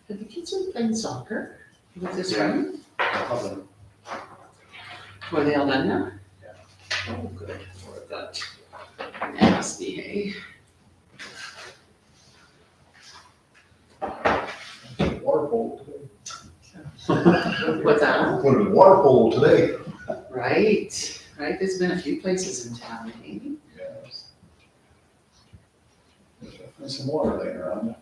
Have the kids been playing soccer with this Yeah. room? Probably. Were they all done now? Yeah. Oh, good. For that. Nasty, hey? Water polo today. What's that? Put it in water polo today. Right, right. There's been a few places in town, eh? Yes. There's definitely some water laying around.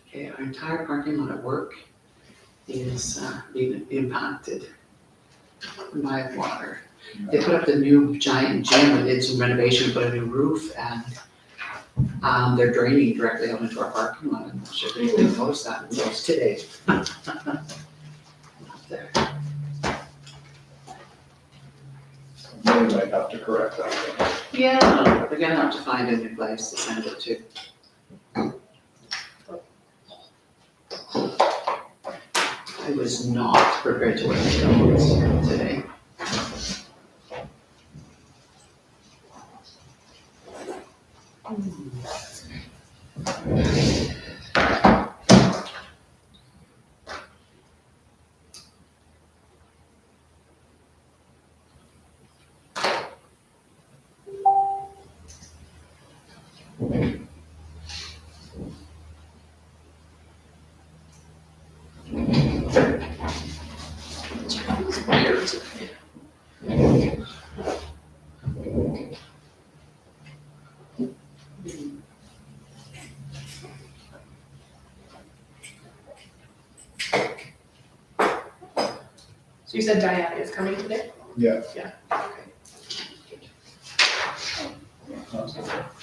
Okay, our entire parking lot at work is being impacted by water. They put up the new giant gym, and did some renovation, put a new roof, and they're draining directly out into our parking lot. I'm not sure if anybody noticed that until today. Up there. They might have to correct that. Yeah, they're gonna have to find a new place to send it to. I was not prepared to wear clothes today. It's weird today. So you said Diana is coming today? Yeah. Yeah.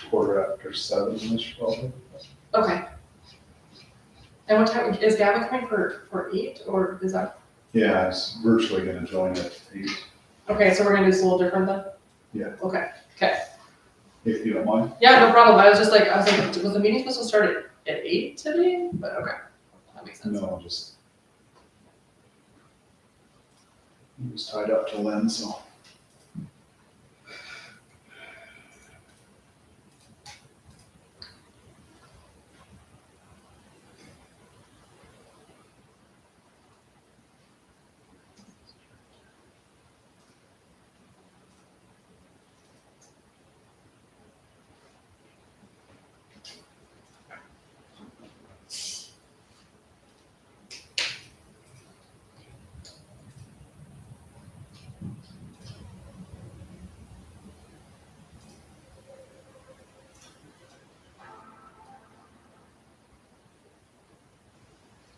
Quarter after 7-ish probably. Okay. And what time, is Gavin coming for 8, or is that, Yeah, it's virtually gonna join at 8, okay, so we're gonna do this a little different then? Yeah. Okay, if you don't mind. yeah, no problem, I was like, was the meeting supposed to start at 8 today? But okay, that makes sense. No, just. He was tied up till then, so.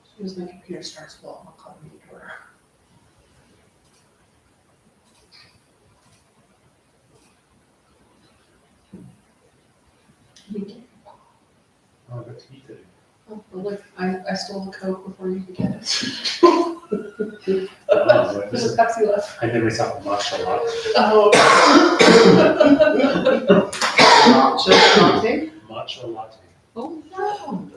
As soon as my computer starts, I'll call the meeting to order. Oh, good to meet you. Oh, well, look, I stole a Coke before you could get it. Oh, like this There's is- a Pepsi left. I made myself a matcha latte. Oh. Matcha latte? Matcha latte. Oh, no.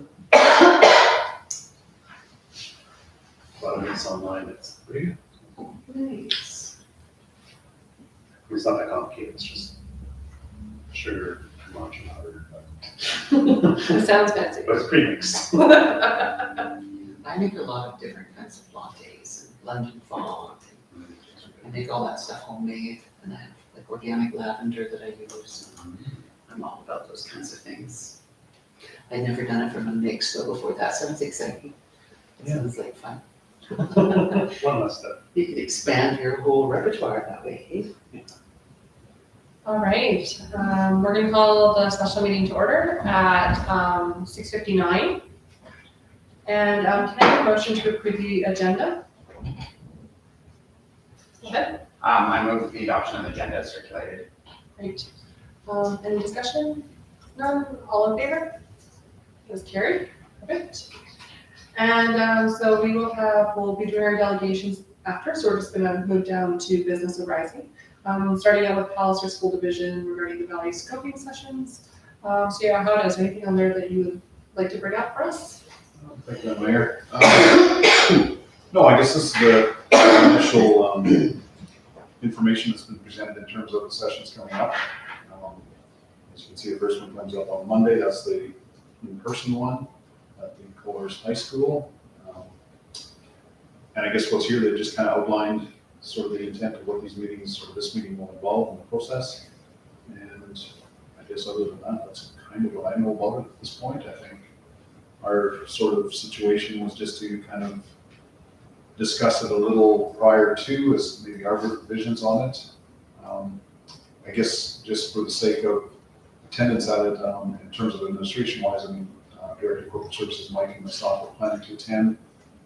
But it's online, it's pretty good. Nice. It's not that complicated, it's just sugar, matcha powder, It sounds fancy. but it's premixed. I make a lot of different kinds of lattes and London fog. I make all that stuff homemade, and I have like organic lavender that I use. I'm all about those kinds of things. I'd never done it from a mix though before. That sounds exciting. It Yeah. sounds like fun. One less step. You could expand your whole repertoire that way. Eh? All right, we're gonna call the special meeting to order at 6:59. And can I have a motion to approve the agenda? Go ahead. I move the adoption of the agenda as circulated. Great. Any discussion? None, all in favor? It was carried, perfect. And so we'll be doing our delegations after, so we're just gonna move down to business of rising. Starting out with Palliser School Division regarding the Valley scoping sessions. So yeah, how does, anything on there that you would like to bring up for us? Thank you, Mayor. No, I guess this is the initial information that's been presented in terms of the sessions coming up. As you can see, the first one comes up on Monday. That's the in-person one at the Colors High School. And I guess what's here, they just kind of outlined sort of the intent of what these meetings, or this meeting will involve in the process. And I guess other than that, that's kind of what I know about it at this point. I think our sort of situation was just to kind of discuss it a little prior to, as maybe our visions on it. I guess just for the sake of attendance at it, in terms of administration wise, I mean, Director of Corporate Services, Mike and myself were planning to attend.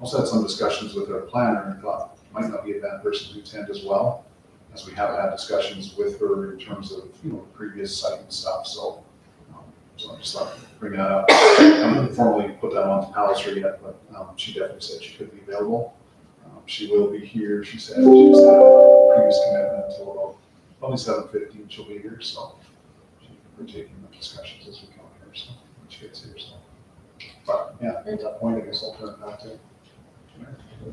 Also had some discussions with our planner and thought might not be a bad person to attend as well, as we have had discussions with her in terms of, you know, previous site and stuff. So I just thought I'd bring that up. I haven't formally put that on to Palliser yet, but she definitely said she could be available. She will be here. She said she just had a previous commitment until about probably 7:15. She'll be here, so we're taking the discussions as we come here. So when she gets here, so. But yeah, at that point, I guess I'll turn it back to.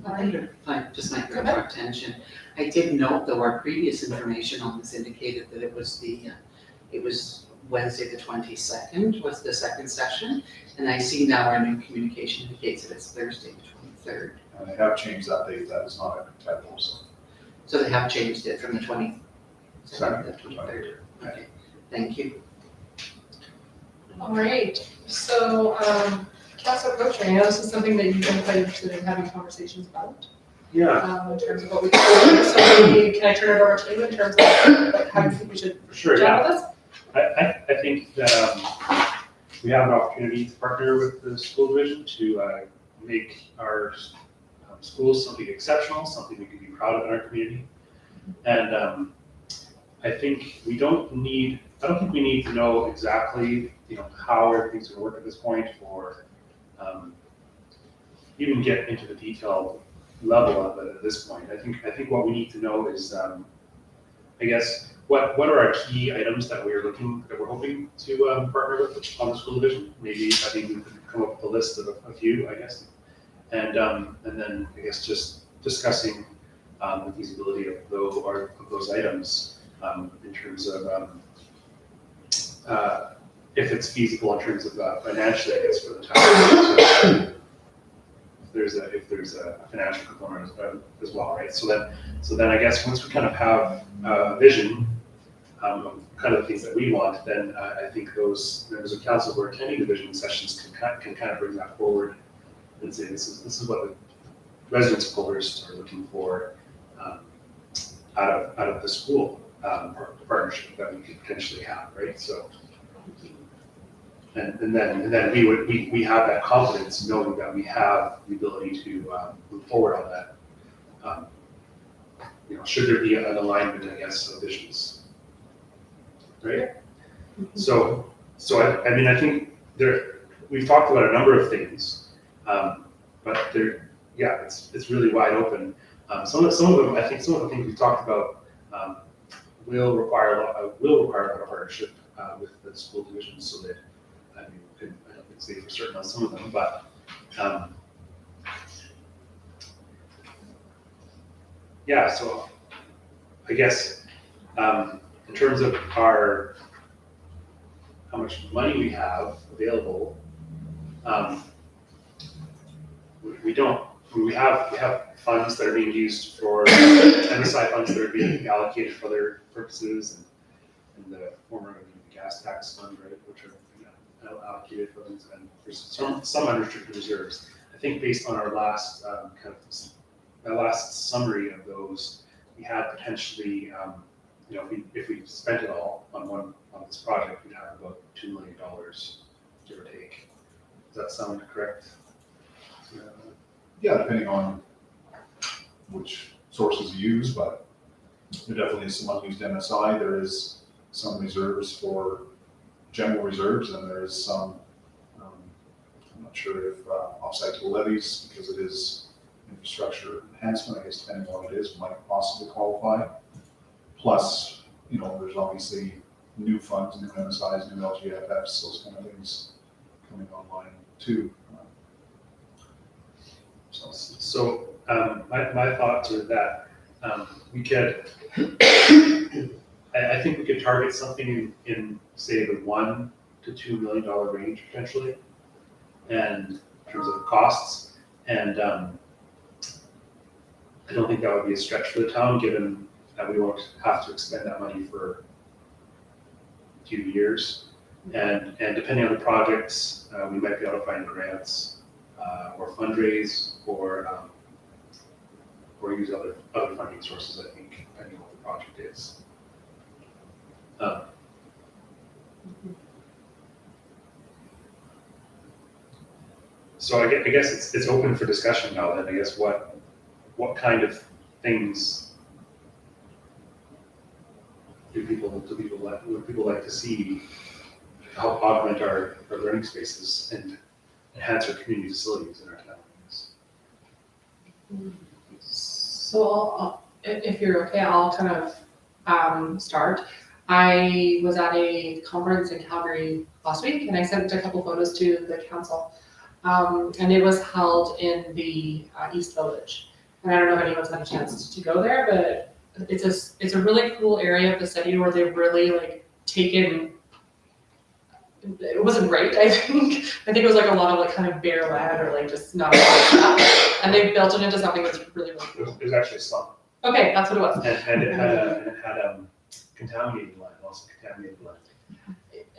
I wonder if I just might bring our attention. I did note though our previous information on this indicated that it was it was Wednesday the 22nd was the second session. And I see now our new communication indicates that it's Thursday the 23rd. And they have changed that date. That is not a typo, so. So they have changed it from the 22nd Second to the 23rd. Okay, thank you. All right, so, Councilor Butcher, I know this is something that you've been quite interested in having conversations about, Yeah, in terms of what we can do. So maybe, can I turn it over to you in terms of like, how you think we should sure, chat yeah. with this? I think that we have an opportunity to partner with the school division to make our schools something exceptional, something we can be proud of in our community. And I think I don't think we need to know exactly, you know, how everything's gonna work at this point, or even get into the detailed level of it at this point. I think what we need to know is, I guess, what are our key items that we're hoping to partner with on the school division? Maybe I think we could come up with a list of a few, I guess. And then I guess just discussing the feasibility of those items in terms of if it's feasible in terms of financially, I guess, for the town. If there's a financial component as well, right? So then I guess once we kind of have a vision of kind of the things that we want, then I think those members of council who are attending the vision sessions can kind of bring that forward and say this is what the residents of Colhurst are looking for out of the school partnership that we could potentially have, right? So. And then we have that confidence knowing that we have the ability to move forward on that. You know, should there be an alignment, I guess, of visions, right? So I mean, I think we've talked about a number of things, but it's really wide open. Some of them, I think some of the things we've talked about will require a lot of partnership with the school division, so that. I mean, I don't think say for certain on some of them, but yeah. So I guess in terms of how much money we have available, we don't. We have funds that are being used for MSI funds that are being allocated for other purposes, and the former gas tax fund, right, which are allocated funds, and there's some unrestricted reserves. I think based on our last last summary of those, we had potentially, you know, if we spent it all on this project, we'd have about $2 million, give or take. Does that sound correct? Yeah, depending on which sources you use, but there definitely is some unused MSI. There is some reserves for general reserves, and there is some, I'm not sure if offsite levies, because it is infrastructure enhancement, I guess depending on what it is, might possibly qualify. Plus, you know, there's obviously new funds, new MSIs, new LGFFs, those kind of things coming online too. So my thoughts are that, we could, I think we could target something in, say, the $1 to $2 million range potentially, and in terms of costs, and, I don't think that would be a stretch for the town, given that we won't have to expend that money for a few years. And depending on the projects, we might be able to find grants, or fundraise, or use other funding sources, I think, depending on what the project is. So I guess it's open for discussion now then, I guess what kind of things would people like to see to help augment our learning spaces and enhance our community facilities in our town? So if you're okay, I'll kind of start. I was at a conference in Calgary last week and I sent a couple photos to the council. And it was held in the East Village. And I don't know if anyone's had a chance to go there, but it's a really cool area of the city where they've really like taken, it wasn't great, I think it was like a lot of like kind of bare land or like just not a lot of stuff. And they've built it into something that's really, really cool. It was actually a slum. Okay, that's what it was. And it had contaminated land, also contaminated land.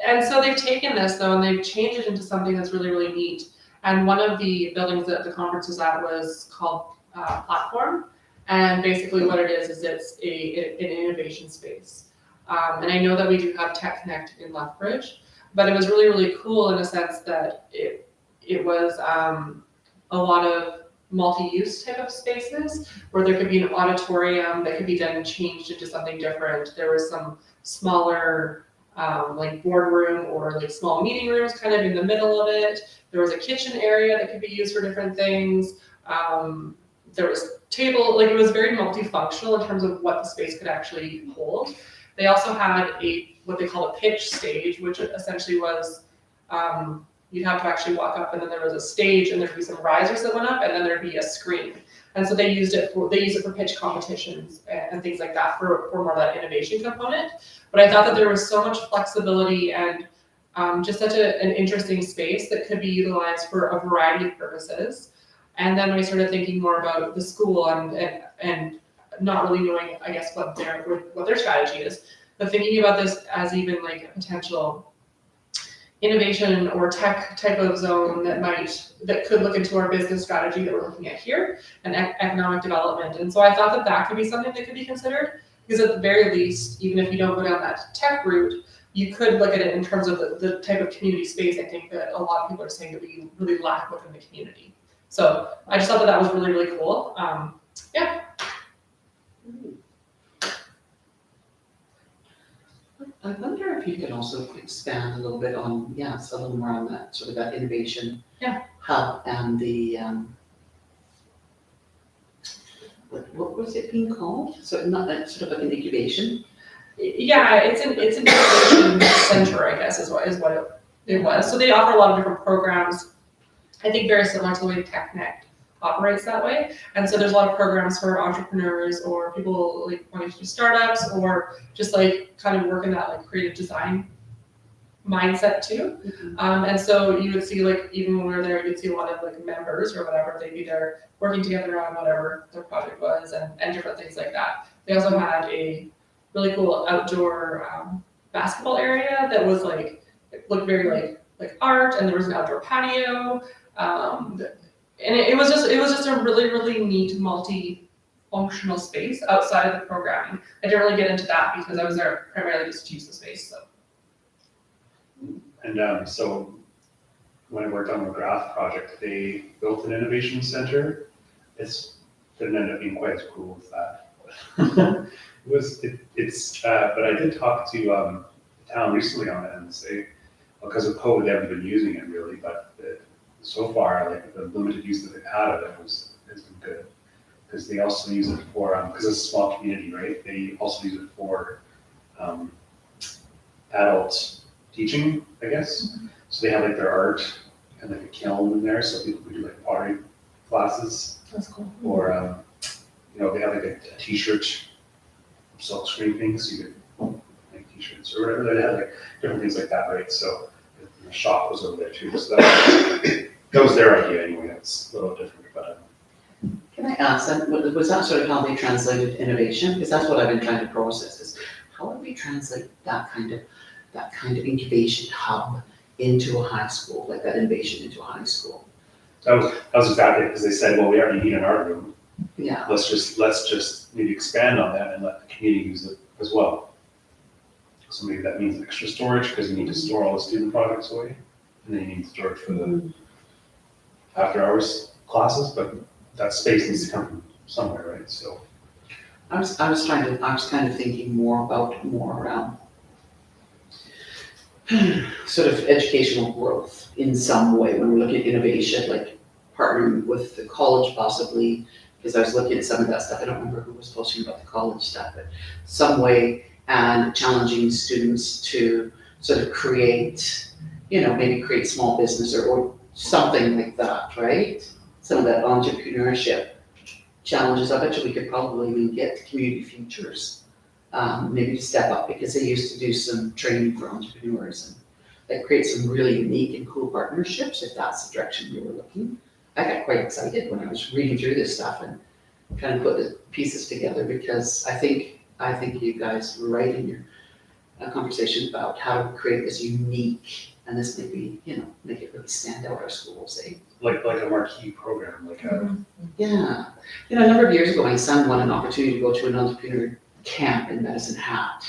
And so they've taken this though, and they've changed it into something that's really, really neat. And one of the buildings that the conference was at was called Platform. And basically what it is it's an innovation space. And I know that we do have Tech Connect in Lethbridge, but it was really, really cool in a sense that it was a lot of multi-use type of spaces where there could be an auditorium that could be then changed into something different. There was some smaller like boardroom or like small meeting rooms kind of in the middle of it. There was a kitchen area that could be used for different things. There was table, like it was very multifunctional in terms of what the space could actually hold. They also had what they call a pitch stage, which essentially was, you'd have to actually walk up and then there was a stage and there'd be some risers that went up and then there'd be a screen. And so they use it for pitch competitions and things like that for more of that innovation component. But I thought that there was so much flexibility and just such an interesting space that could be utilized for a variety of purposes. And then we started thinking more about the school and not really knowing, I guess, what their strategy is, but thinking about this as even like a potential innovation or tech type of zone that could look into our business strategy that we're looking at here and economic development. And so I thought that could be something that could be considered, because at the very least, even if you don't go down that tech route, you could look at it in terms of the type of community space I think that a lot of people are saying that we really lack within the community. So I just thought that was really, really cool. Yeah. I wonder if you could also expand a little bit on, a little more on that, sort of that innovation hub and the, what was it being called? So not that sort of an incubation? Yeah, it's an innovation center, I guess, is what it was. So they offer a lot of different programs. I think very similar to the way TechConnect operates that way. And so there's a lot of programs for entrepreneurs or people like wanting to do startups or just like kind of work in that like creative design mindset too. Mm-hmm. And so you would see like, even when we were there, you'd see a lot of like members or whatever, they'd be there working together on whatever their project was and different things like that. They also had a really cool outdoor basketball area that was like, it looked very like art, and there was an outdoor patio. And it was just a really, really neat multi-functional space outside of the programming. I didn't really get into that because I was there primarily just to use the space. So. And so when I worked on the McGrath project, they built an innovation center. It didn't end up being quite as cool as that. But I did talk to the town recently on it and say, because of COVID, they haven't been using it really, but so far, like the limited use that they've had of it has been good. Because they also use it for, because it's a small community, right? They also use it for adult teaching, I guess. So they have like their art and like a kiln in there, so people can do like pottery classes. That's cool. Or, they have like a t-shirt silk screen things, you could make t-shirts or whatever, they have like different things like that, right? So the shop was over there too, so that was their idea anyway, it's a little different, but Can I ask, was that sort of how they translated innovation? Because that's what I've been trying to process is, how do we translate that kind of incubation hub into a high school, like that innovation into a high school? that was exactly it, because they said, well, we already need an art room, Yeah, let's just maybe expand on that and let the community use it as well. So maybe that means extra storage, because you need to store all the student projects away, and then you need storage for the after hours classes, but that space needs to come from somewhere, right? So I was kind of thinking more around sort of educational growth in some way when we're looking at innovation, like partnering with the college possibly, because I was looking at some of that stuff. I don't remember who was posting about the college stuff, but some way, and challenging students to sort of create, maybe create small business or something like that, right? Some of that entrepreneurship challenges. I bet you we could probably even get Community Futures maybe to step up, because they used to do some training for entrepreneurs and like create some really unique and cool partnerships if that's the direction we were looking. I got quite excited when I was reading through this stuff and trying to put the pieces together, because I think you guys were right in your conversation about how to create this unique, and this maybe, make it really stand out our schools, eh? like a marquee program, like a, Yeah. A number of years ago, my son won an opportunity to go to an entrepreneur camp in Medicine Hat,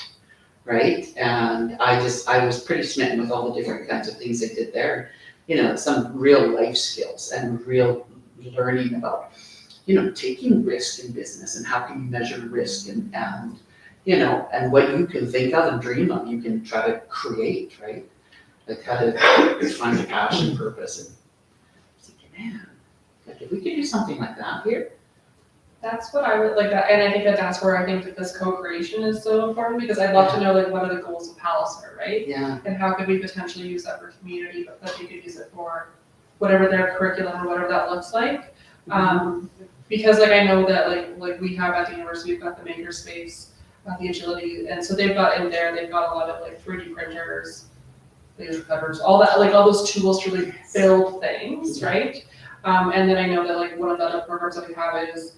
right? And I was pretty smitten with all the different kinds of things they did there. Some real life skills and real learning about, taking risk in business and how can you measure risk and what you can think of and dream of, you can try to create, right? Like how to find your passion, purpose, and I was thinking, man, like if we could do something like that here. That's what I would like that, and I think that's where I think that this co-creation is so important, because I'd love to know like what are the goals of Palliser, right? Yeah. And how could we potentially use that for community, but that we could use it for whatever their curriculum or whatever that looks like. Because like I know that like we have at the university, we've got the makerspace, the agility, and so they've got in there, they've got a lot of like 3D printers, laser cutters, all that, like all those tools to really build things, right? And then I know that like one of the other programs that we have is,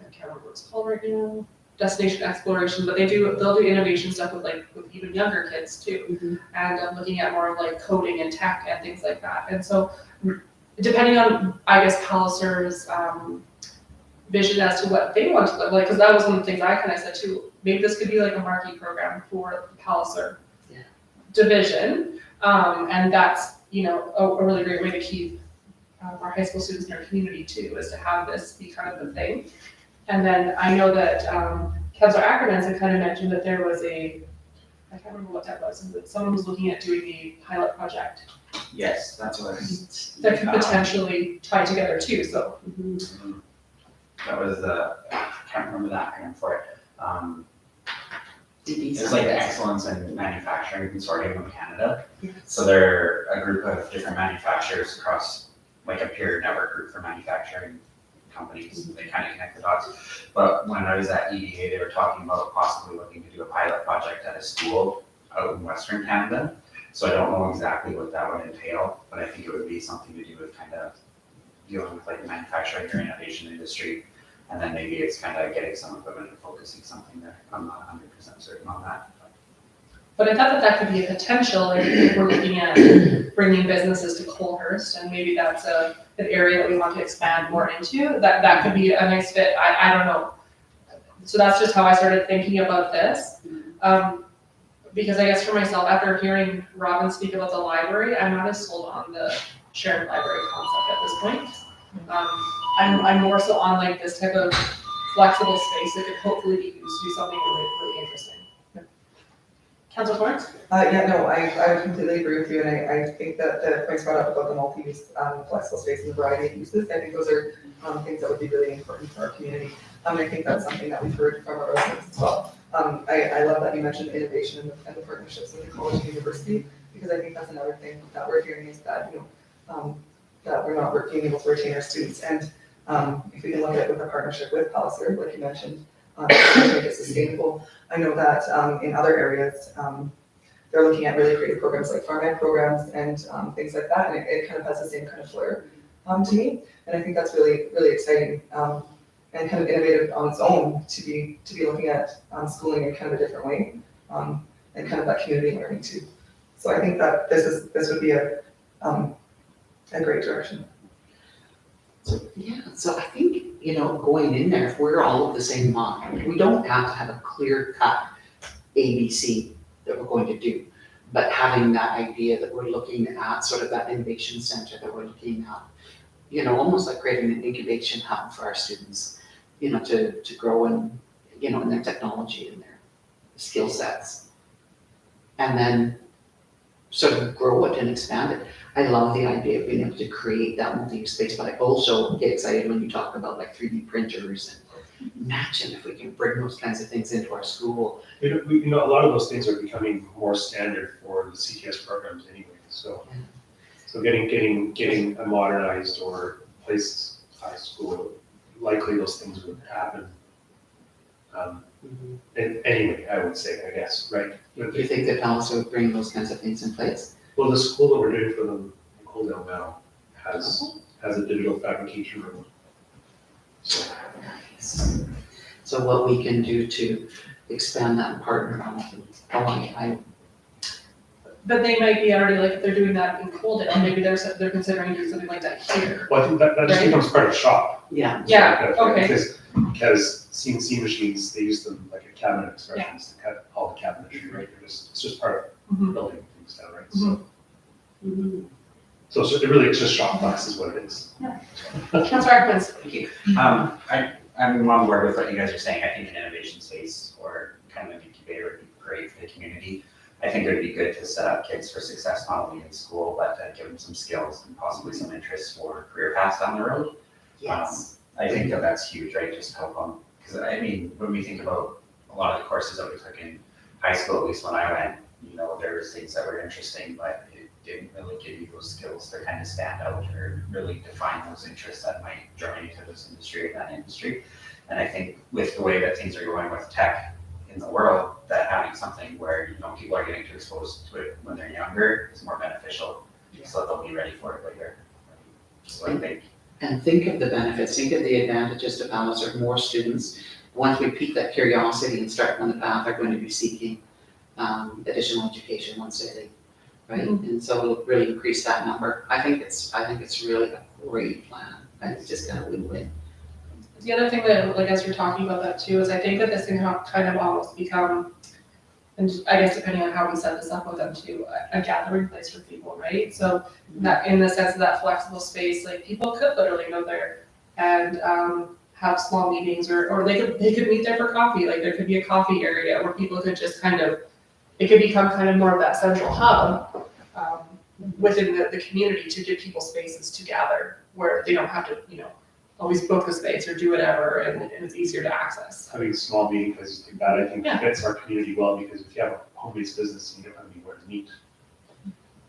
I can't remember what it's called right now, Destination Exploration, but they'll do innovation stuff with even younger kids too, and looking at more of like coding and tech and things like that. And so depending on, I guess, Palliser's vision as to what they want to look like, because that was one of the things I kind of said too, maybe this could be like a marquee program for the Palliser division, and that's a really great way to keep our high school students in our community too, is to have this be kind of the thing. And then I know that Councilor Ackermans had kind of mentioned that there was I can't remember what that was, but someone was looking at doing a pilot project Yes, that's what that could potentially tie together too, so. that was I can't remember the acronym for it. DD It was like the Excellence in Manufacturing Consortium of Canada. So they're a group of different manufacturers across, like a peer network group for manufacturing companies. They kind of connect the dots. But when I was at EDA, they were talking about possibly looking to do a pilot project at a school out in Western Canada. So I don't know exactly what that would entail, but I think it would be something to do with kind of dealing with like the manufacturing or innovation industry. And then maybe it's kind of getting some equipment and focusing something there. I'm not 100% certain on that. But I thought that could be a potential if we're looking at bringing businesses to Colhurst, and maybe that's an area that we want to expand more into. That could be a nice fit. I don't know. So that's just how I started thinking about this. Because I guess for myself, after hearing Robin speak about the library, I'm not as sold on the shared library concept at this point. I'm more so on like this type of flexible space that could hopefully be used to do something really, really interesting. Councilor Torrance? I completely agree with you, and I think that the points brought up about the multi-use flexible space and the variety of uses, I think those are things that would be really important for our community. I think that's something that we've heard from our residents as well. I love that you mentioned innovation and the partnerships with the college and university, because I think that's another thing that we're hearing is that, that we're not being able to retain our students. And If we can look at it with a partnership with Palliser, like you mentioned, to make it sustainable. I know that in other areas, they're looking at really creative programs like farm ed programs and things like that, and it kind of has the same kind of flair to me. And I think that's really, really exciting and kind of innovative on its own to be looking at schooling in kind of a different way and kind of that community learning too. So I think that this would be a great direction. Yeah, so I think, going in there, if we're all of the same mind, we don't have to have a clear cut ABC that we're going to do. But having that idea that we're looking at sort of that innovation center that we're looking at, almost like creating an incubation hub for our students, to grow in their technology and their skill sets. And then sort of grow it and expand it. I love the idea of being able to create that multi-use space, but I also get excited when you talk about like 3D printers and imagine if we can bring those kinds of things into our school. A lot of those things are becoming more standard for the CTS programs anyway, so. Yeah. So getting a modernized or placed high school, likely those things would happen. And anyway, I would say, I guess, right? Do you think that Palliser would bring those kinds of things in place? Well, the school that we're doing for them in Coaldale now has a digital fabrication room. So, Nice. So what we can do to expand that and partner on it. But they might be already, like, if they're doing that in Coaldale, maybe they're considering doing something like that here. well, I think that just Right. becomes part of shop. Yeah, Yeah, okay. Because CNC machines, they use them like a cabinet expressions to cut all the cabinetry, right? It's just part Mhm. of building things down, right? Mhm. So it's just shop class is what it is. Councilor Atkins. thank you. I'm on board with what you guys are saying. I think an innovation space or kind of an incubator would be great for the community. I think it would be good to set up kids for success not only in school, but to give them some skills and possibly some interests for career paths down the road. Yes. I think that's huge, right? Just to help them. Because I mean, when we think about a lot of the courses that we took in high school, at least when I went, there was things that were interesting, but it didn't really give you those skills to kind of stand out or really define those interests that might draw you to this industry or that industry. And I think with the way that things are going with tech in the world, that having something where, people are getting too exposed to it when they're younger is more beneficial, so that they'll be ready for it later. So I think. And think of the benefits, think of the advantages to Palliser. More students, once we pique that curiosity and start on the path, are going to be seeking additional education once they leave, right? And so it'll really increase that number. I think it's really a great plan. I think it's just gonna win-win. The other thing that, like, as you're talking about that too, is I think that this can kind of almost become, and I guess depending on how we set this up with them too, a gathering place for people, right? So that, in the sense of that flexible space, like, people could literally go there and have small meetings, or they could meet there for coffee. Like, there could be a coffee area where people could just it could become kind of more of that central hub within the community to give people spaces to gather where they don't have to, always book a space or do whatever, and it's easier to access. Having a small meeting places like that, I think Yeah. fits our community well, because if you have a home-based business, you don't have anywhere to meet,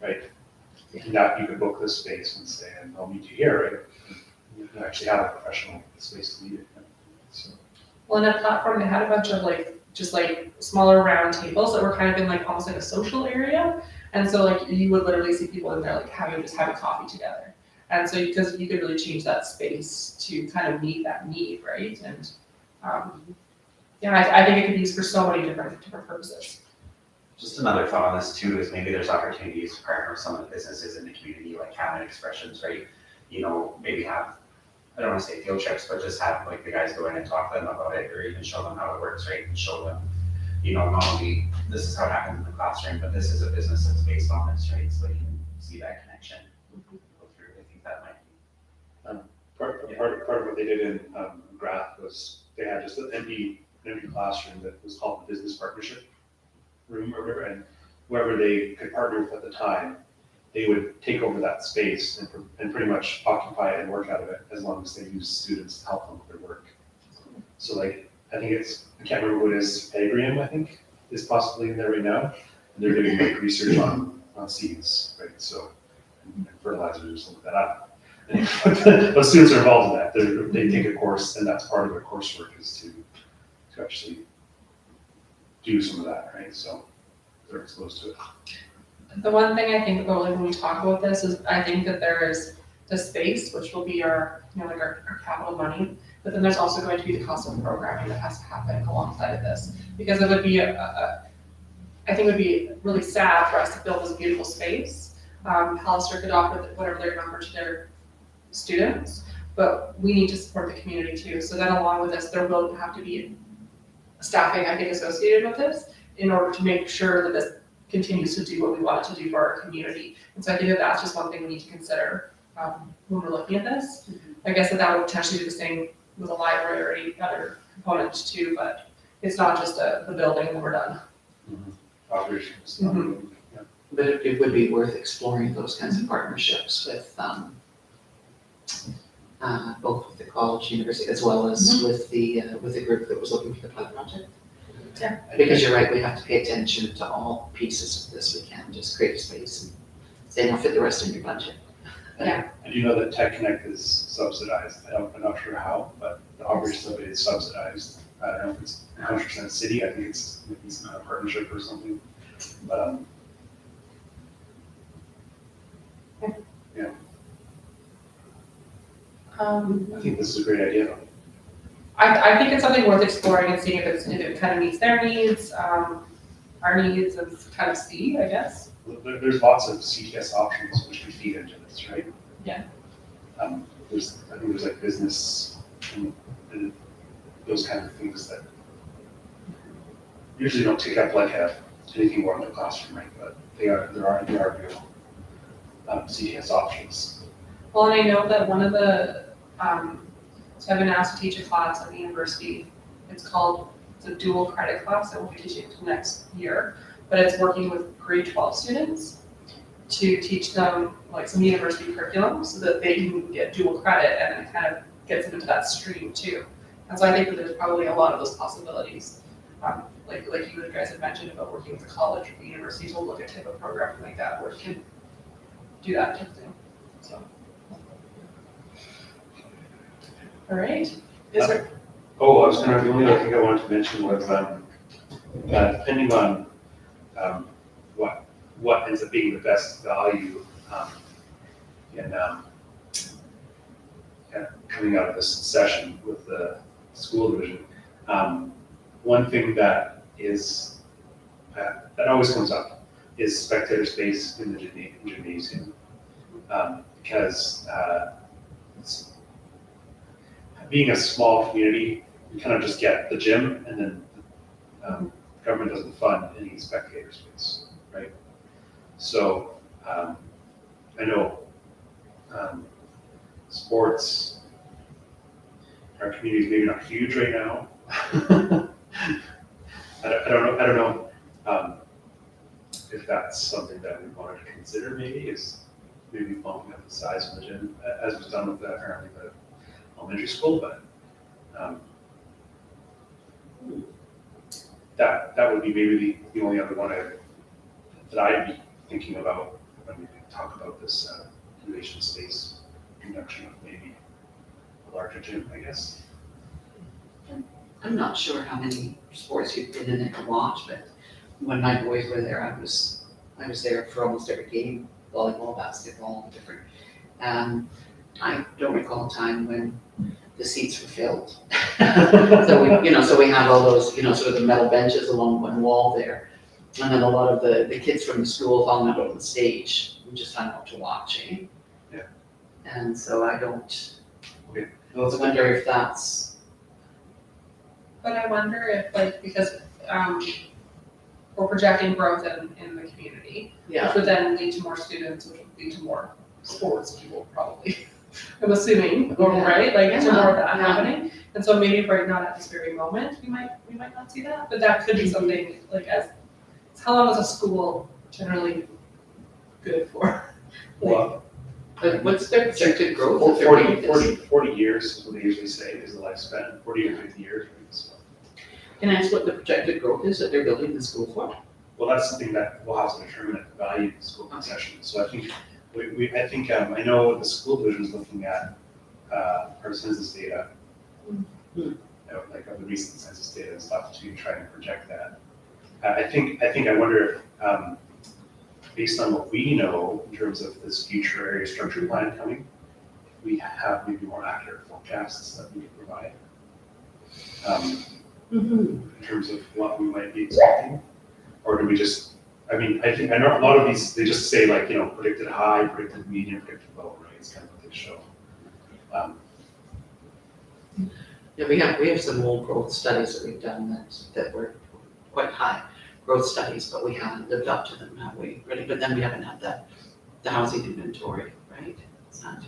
right? That you could book this space and say, and I'll meet you here, right? You can actually have a professional space to meet it. So, Well, in that platform, they had a bunch of just smaller round tables that were kind of in almost like a social area. And so you would literally see people in there having coffee together. And so because you could really change that space to kind of meet that need, right? And I think it could be used for so many different purposes. Just another thought on this too is maybe there's opportunities to partner with some of the businesses in the community, like Cabinet Expressions, right? Maybe have, I don't want to say field trips, but just have the guys go in and talk to them about it, or even show them how it works, right? And show them, not only this is how it happens in the classroom, but this is a business that's based on this, right? So they can see that connection go through. I think that might be. part of what they did in Grath was they had just an empty classroom that was called the business partnership room or whatever, and whoever they could partner with at the time, they would take over that space and pretty much occupy it and work out of it, as long as they use students to help them with their work. So I think I can't remember what it is, Agrium, I think, is possibly in there right now, and they're doing research on seeds, right? So, and fertilizers and stuff like that. But students are involved in that, they take a course, and that's part of their coursework is to actually do some of that, right, so they're exposed to it. The one thing I think about like when we talk about this is I think that there is the space, which will be our, you know, like our capital money, but then there's also going to be the cost of programming that has to happen alongside of this. Because it would be I think it would be really sad for us to build this beautiful space. Hollister could offer whatever they're gonna offer to their students, but we need to support the community too. So then along with this, there will have to be staffing, I think, associated with this in order to make sure that this continues to do what we want it to do for our community. And so I think that that's just one thing we need to consider when we're looking at this. I guess that would potentially be the same with the library or any other components too, but it's not just the building and we're done. Operations. Mhm. But it would be worth exploring those kinds of partnerships with, both with the college, university, as well as with the group that was looking for the flood project. Yeah. Because you're right, we have to pay attention to all pieces of this, we can't just create a space and say, now fit the rest in your budget. Yeah. And you know that Tech Connect is subsidized, I'm not sure how, but the operations of it is subsidized. I don't know if it's 100% city, I think it's maybe some kind of partnership or something, but, I think this is a great idea. I think it's something worth exploring and seeing if it kind of meets their needs, our needs, and kind of see, I guess. There's lots of CTS options which we feed into this, right? Yeah. I think there's like business and those kind of things that usually don't take up like anything more in the classroom, right? But there are real CTS options. Well, and I know that one of the, so I've been asked to teach a class at the university. It's a dual credit class that we'll be teaching until next year, but it's working with grade 12 students to teach them like some university curriculum so that they can get dual credit, and it kind of gets them into that stream too. And so I think that there's probably a lot of those possibilities. Like you guys had mentioned about working with the college or the universities will look at type of programming like that where it can do that type of thing, so. All right, is there, The only other thing I wanted to mention was, depending on, what ends up being the best value, in, coming out of this session with the school division, one thing that is, that always comes up is spectator space in the gymnasium. Because, being a small community, we kind of just get the gym and then government doesn't fund any spectator space, right? So I know sports, our community is maybe not huge right now. I don't know if that's something that we wanted to consider maybe is maybe bumping up the size of the gym as was done with apparently the elementary school, but that would be maybe the only other one that I'd be thinking about when we talk about this innovation space induction of maybe a larger gym, I guess. I'm not sure how many sports you've been in there to watch, but when my boys were there, I was there for almost every game, volleyball, basketball, different. I don't recall a time when the seats were filled. So we have all those, sort of the metal benches along one wall there. And then a lot of the kids from the school hung out on the stage, we just hung out to watch, eh? Yeah. And so I don't, Okay. I wonder if that's, but I wonder if like, because we're projecting growth in the community, yeah. which would then lead to more students, which would lead to more sports people probably, I'm assuming, or Yeah. right, like to more of that Yeah. happening. And so maybe right now at this very moment, we might not see that, but that could be something like how long is a school generally good for? Like, Well, But what's their projected growth? if they're doing this? 40 years is what they usually say is the lifespan, 40 or 50 years. Right? So, Can I ask what the projected growth is that they're building the school for? well, that's something that we'll have to determine at the value of the school concession. So I think I think, I know the school division is looking at, our census data. Like of the recent census data and stuff to try and project that. I think, I wonder if, based on what we know in terms of this future area structure plan coming, we have maybe more accurate forecasts that we can provide. In terms of what we might be expecting, or do we just, I mean, I know a lot of these, they just say like, you know, predicted high, predicted medium, predicted low, right? It's kind of what they show. Yeah, we have some old growth studies that we've done that were quite high growth studies, but we haven't lived up to them, have we? Really, but then we haven't had the housing inventory, right? It's not,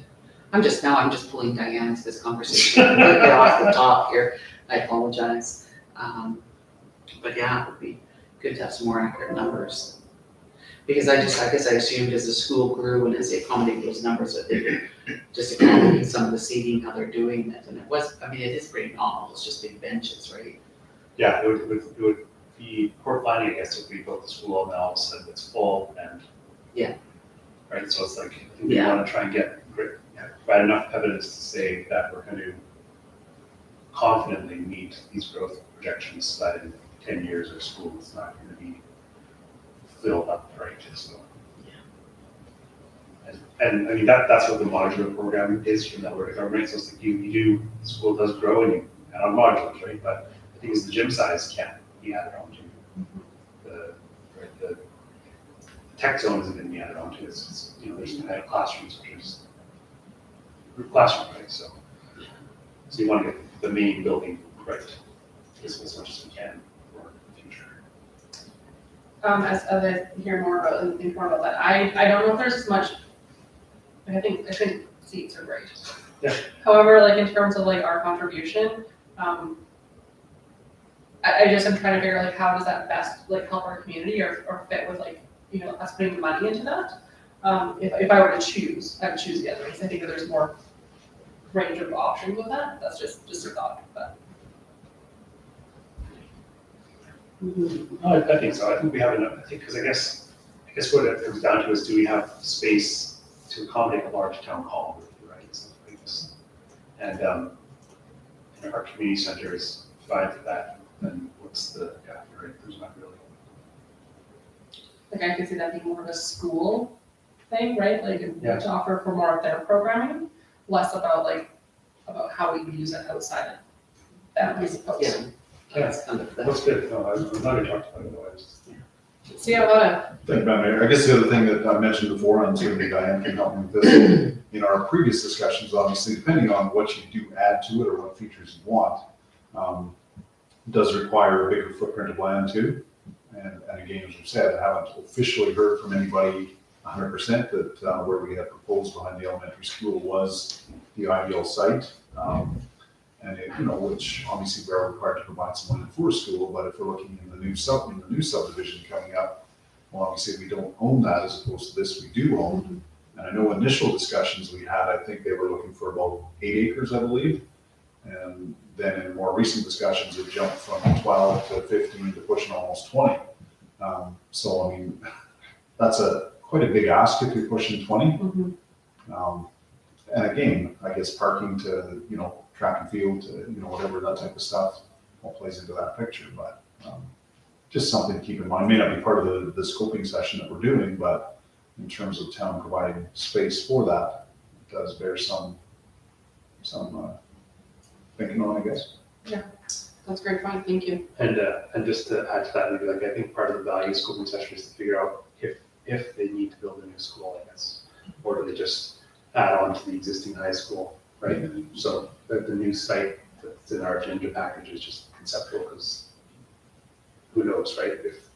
I'm just pulling Diane into this conversation completely off the top here. I apologize. But yeah, it would be good to have some more accurate numbers. Because I guess I assumed as the school grew and as they accommodated those numbers, that they could just accommodate some of the seating, how they're doing it. And it was, I mean, it is pretty nominal, it's just big benches, right? Yeah, it would be poor planning, I guess, if we built the school and now all of a sudden it's full and. Yeah. Right, so it's like, I think we wanna try and provide enough evidence to say that we're going to confidently meet these growth projections so that in 10 years our school is not going to be filled up, right? So. And I mean, that's what the modular program is from the Alberta government. So it's like the school does grow and you add on modulars, right? But the thing is the gym size can't be added on to. The tech zone isn't going to be added on to. It's you know, there's classrooms, which is group classroom, right? So you want to get the main building right as much as we can for the future. As I hear more about and think more about that, I don't know if there's as much. I think seats are great. Yeah. However, like in terms of like our contribution, I just am trying to figure like how does that best like help our community or fit with like, you know, us putting money into that. If I were to choose, I would choose the other because I think that there's more range of options with that. That's just a thought, but. No, I think so. I think we have enough. I think because I guess what it comes down to is do we have space to accommodate a large town hall, right? Something like this. And if our community center is fine for that, then what's the gap, right? There's not really. Like I could see that being more of a school thing, right? Like Yeah. to offer for more of their programming, less about how we would use it outside of that, I suppose. Yeah. That's kind of That's good. No, I'm glad we talked about it otherwise. So yeah, what a, Thank you, Madam Mayor. I guess the other thing that I mentioned before, and certainly Diane can help me with this, in our previous discussions, obviously, depending on what you do add to it or what features you want, does require a bigger footprint of land too. And again, as we've said, I haven't officially heard from anybody 100% that where we had proposed behind the elementary school was the ideal site. And it, you know, which obviously we are required to provide some land for a school, but if we're looking in the new subdivision coming up, well, obviously we don't own that as opposed to this we do own. And I know initial discussions we had, I think they were looking for about 8 acres, I believe. And then in more recent discussions, it jumped from 12 to 15 to pushing almost 20. So I mean, that's quite a big ask if you're pushing 20. And again, I guess parking to, you know, track and field to, you know, whatever, that type of stuff all plays into that picture. But just something to keep in mind. May not be part of the scoping session that we're doing, but in terms of town providing space for that, it does bear some thinking on, I guess. that's great point, thank you. And just to add to that, maybe like I think part of the value of scoping session is to figure out if they need to build a new school, I guess, or do they just add on to the existing high school, right? So the new site that's in our agenda package is just conceptual because who knows, right? If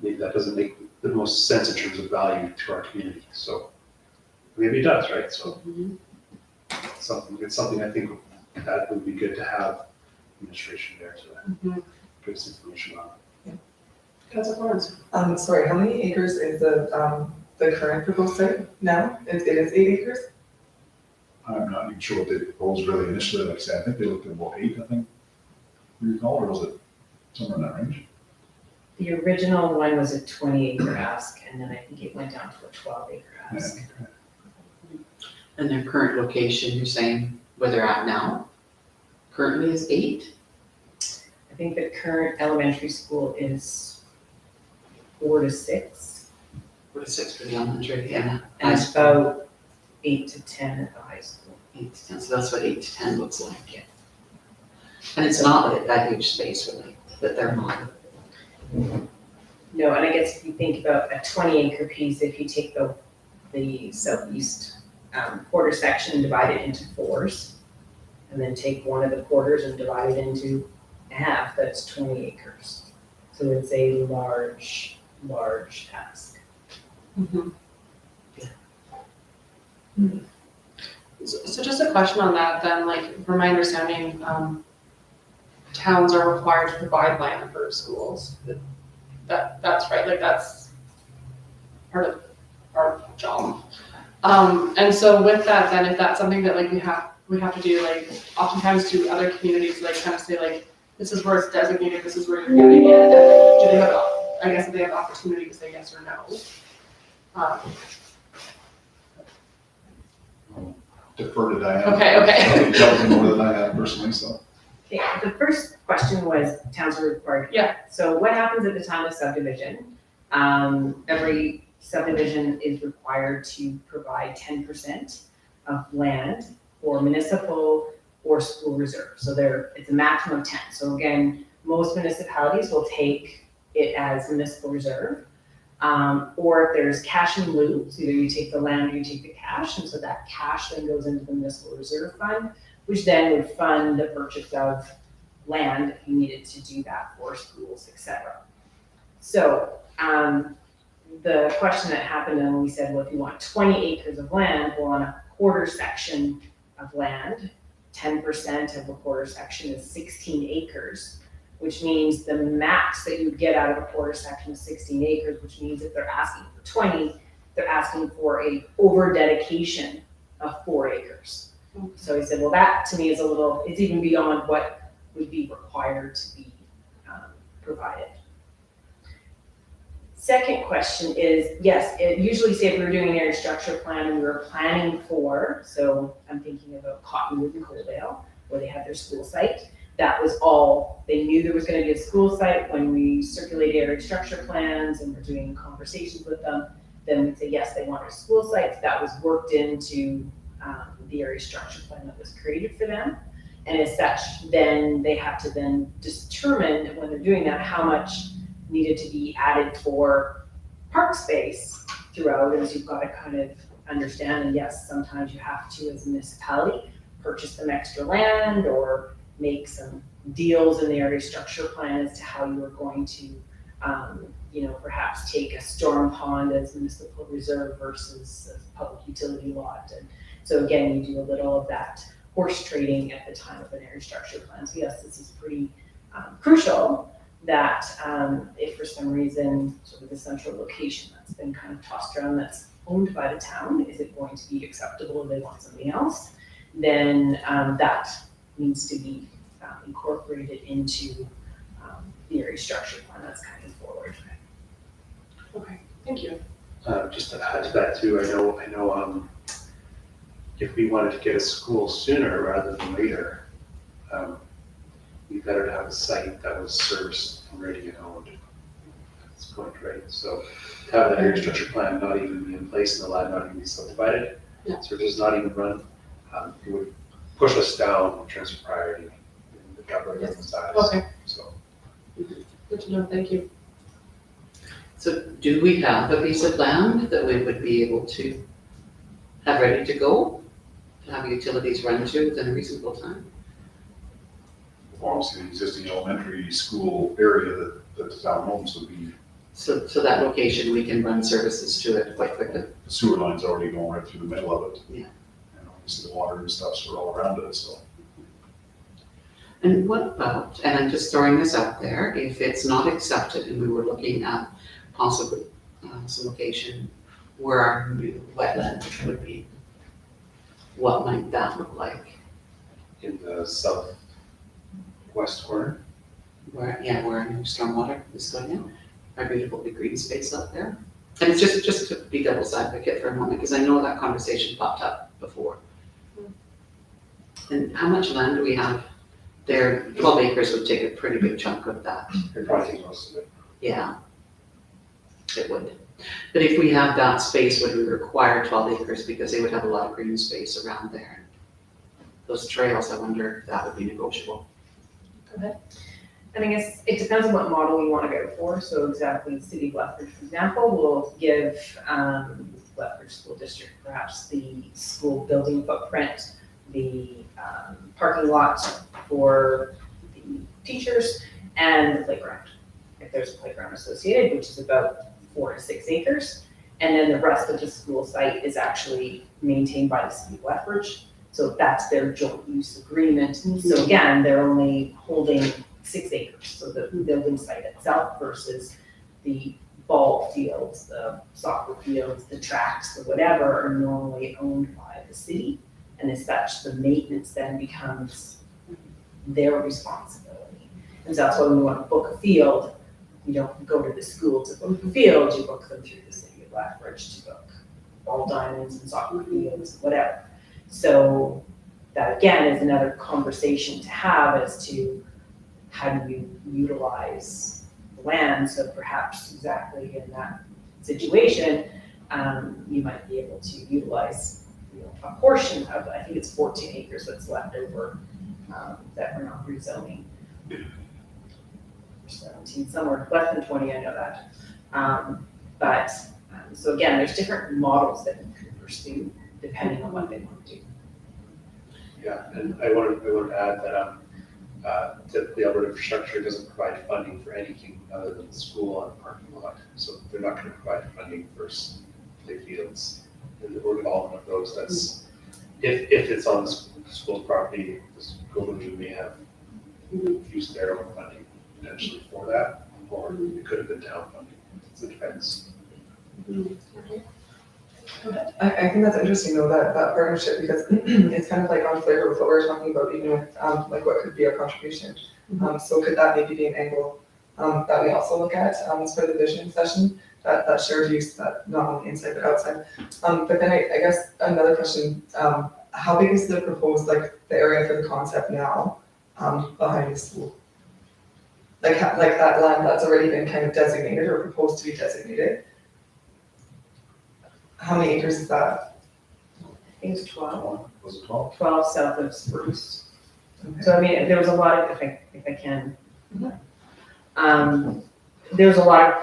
maybe that doesn't make the most sense in terms of value to our community. So maybe it does, right? So it's something I think that would be good to have administration there to give us information on. Councilor Florence. Sorry, how many acres is the current proposed site now? It is 8 acres? I'm not even sure what they proposed really initially. Like I said, I think they looked at about 8, I think. You recall, or was it somewhere in that range? The original one was a 20-acre ask, and then I think it went down to a 12-acre ask. And their current location, you're saying where they're at now, currently is 8? I think the current elementary school is 4 to 6, What is 6 for the elementary? Yeah. and it's about 8 to 10 at the high school. 8 to 10, so that's what 8 to 10 looks like. Yeah. And it's not like that huge space really, that they're not. No, and I guess if you think about a 20-acre piece, if you take the southeast quarter section and divide it into 4s, and then take one of the quarters and divide it into a half, that's 20 acres. So it's a large, large task. So just a question on that then, like, from my understanding, towns are required to provide land for schools. That's right, like, that's part of our job. And so with that, then, if that's something that, like, we have to do, like, oftentimes to other communities, like, kind of say, like, this is where it's designated, this is where you're getting it, do they have, I guess, if they have opportunity to say yes or no? Defer to Diana. Okay. Tell me more than I have personally, so. Okay, the first question was towns are required. Yeah. So what happens at the time of subdivision? Every subdivision is required to provide 10% of land for municipal or school reserve. So it's a maximum of 10. So again, most municipalities will take it as municipal reserve. Or if there's cash in lieu, so either you take the land or you take the cash, and so that cash then goes into the municipal reserve fund, which then would fund the purchase of land if you needed to do that for schools, etc. So the question that happened when we said, well, if you want 20 acres of land, well, on a quarter section of land, 10% of a quarter section is 16 acres, which means the max that you'd get out of a quarter section is 16 acres, which means if they're asking for 20, they're asking for a over dedication of 4 acres. So he said, well, that to me is it's even beyond what would be required to be provided. Second question is, yes, it usually say if we were doing an area structure plan and we were planning for, so I'm thinking about Cottonwood and Coaldale, where they had their school site. That was all, they knew there was gonna be a school site when we circulated area structure plans and we're doing conversations with them. Then we'd say, yes, they want a school site. That was worked into the area structure plan that was created for them. And as such, then they have to then determine when they're doing that, how much needed to be added for park space throughout. And so you've got to kind of understand, and yes, sometimes you have to, as a municipality, purchase some extra land or make some deals in the area structure plan as to how you are going to, perhaps take a storm pond as municipal reserve versus a public utility lot. And so again, you do a little of that horse trading at the time of an area structure plan. So yes, this is pretty crucial that if for some reason sort of the central location that's been kind of tossed around that's owned by the town, is it going to be acceptable if they want something else? Then that needs to be incorporated into the area structure plan that's coming forward. Okay, thank you. Just to add to that too, I know, if we wanted to get a school sooner rather than later, we better to have a site that was serviced and ready and owned. That's the point, right? So to have that area structure plan not even be in place and the land not even be subdivided, Yeah. so it does not even run, it would push us down in terms of priority in the government size. Okay, So. good to know, thank you. So do we have a piece of land that we would be able to have ready to go, to have utilities run to within a reasonable time? Obviously, the existing elementary school area that the town owns would be, So that location, we can run services to it quite quickly. the sewer line's already going right through the middle of it. Yeah. And obviously the water and stuff's all around it, so. And what about, and I'm just throwing this out there, if it's not accepted and we were looking at possibly some location where our new wetland would be, what might that look like? In the southwest corner. Where our new stormwater is going in? agreeable green space out there. And it's just to be devil's advocate for a moment, because I know that conversation popped up before. And how much land do we have there? 12 acres would take a pretty big chunk of that. You're probably taking most of it. Yeah. It would. But if we have that space, would we require 12 acres because they would have a lot of green space around there? Those trails, I wonder if that would be negotiable. And I guess it depends on what model we want to go for. So exactly, the city of Lethbridge, for example, will give Lethbridge School District perhaps the school building footprint, the parking lot for the teachers, and the playground, if there's a playground associated, which is about 4 to 6 acres. And then the rest of the school site is actually maintained by the city of Lethbridge. So that's their joint use agreement. So again, they're only holding 6 acres, so the building site itself versus the ball fields, the soccer fields, the tracks, or whatever are normally owned by the city. And as such, the maintenance then becomes their responsibility. And so that's why we want to book a field. You don't go to the school to book the field, you book them through the city of Lethbridge to book ball diamonds and soccer fields, whatever. So that again is another conversation to have as to how do you utilize the land. So perhaps exactly in that situation, you might be able to utilize a portion of, I think it's 14 acres that's left over that we're not rezoning. 17, somewhere less than 20, I know that. So again, there's different models that you can pursue depending on what they want to do. Yeah, and I wanted to add that typically Alberta Infrastructure doesn't provide funding for anything other than the school and parking lot. So they're not going to provide funding for play fields or development of those. That's if it's on the school property, the school may have used their own funding potentially for that, or it could have been town funding. So it depends. I think that's interesting though, that partnership, because it's kind of like on flavor with what we were talking about, even with, like what could be a contribution. So could that maybe be an angle, that we also look at, as for the vision session, that shared use, that not only inside but outside. But then I guess another question, how big is the proposed, like the area for the concept now, behind the school? Like that land that's already been kind of designated or proposed to be designated? How many acres is that? I think it's 12. Was it 12? 12 south of Spruce. Okay. So I mean, there was a lot of, if I can, there was a lot of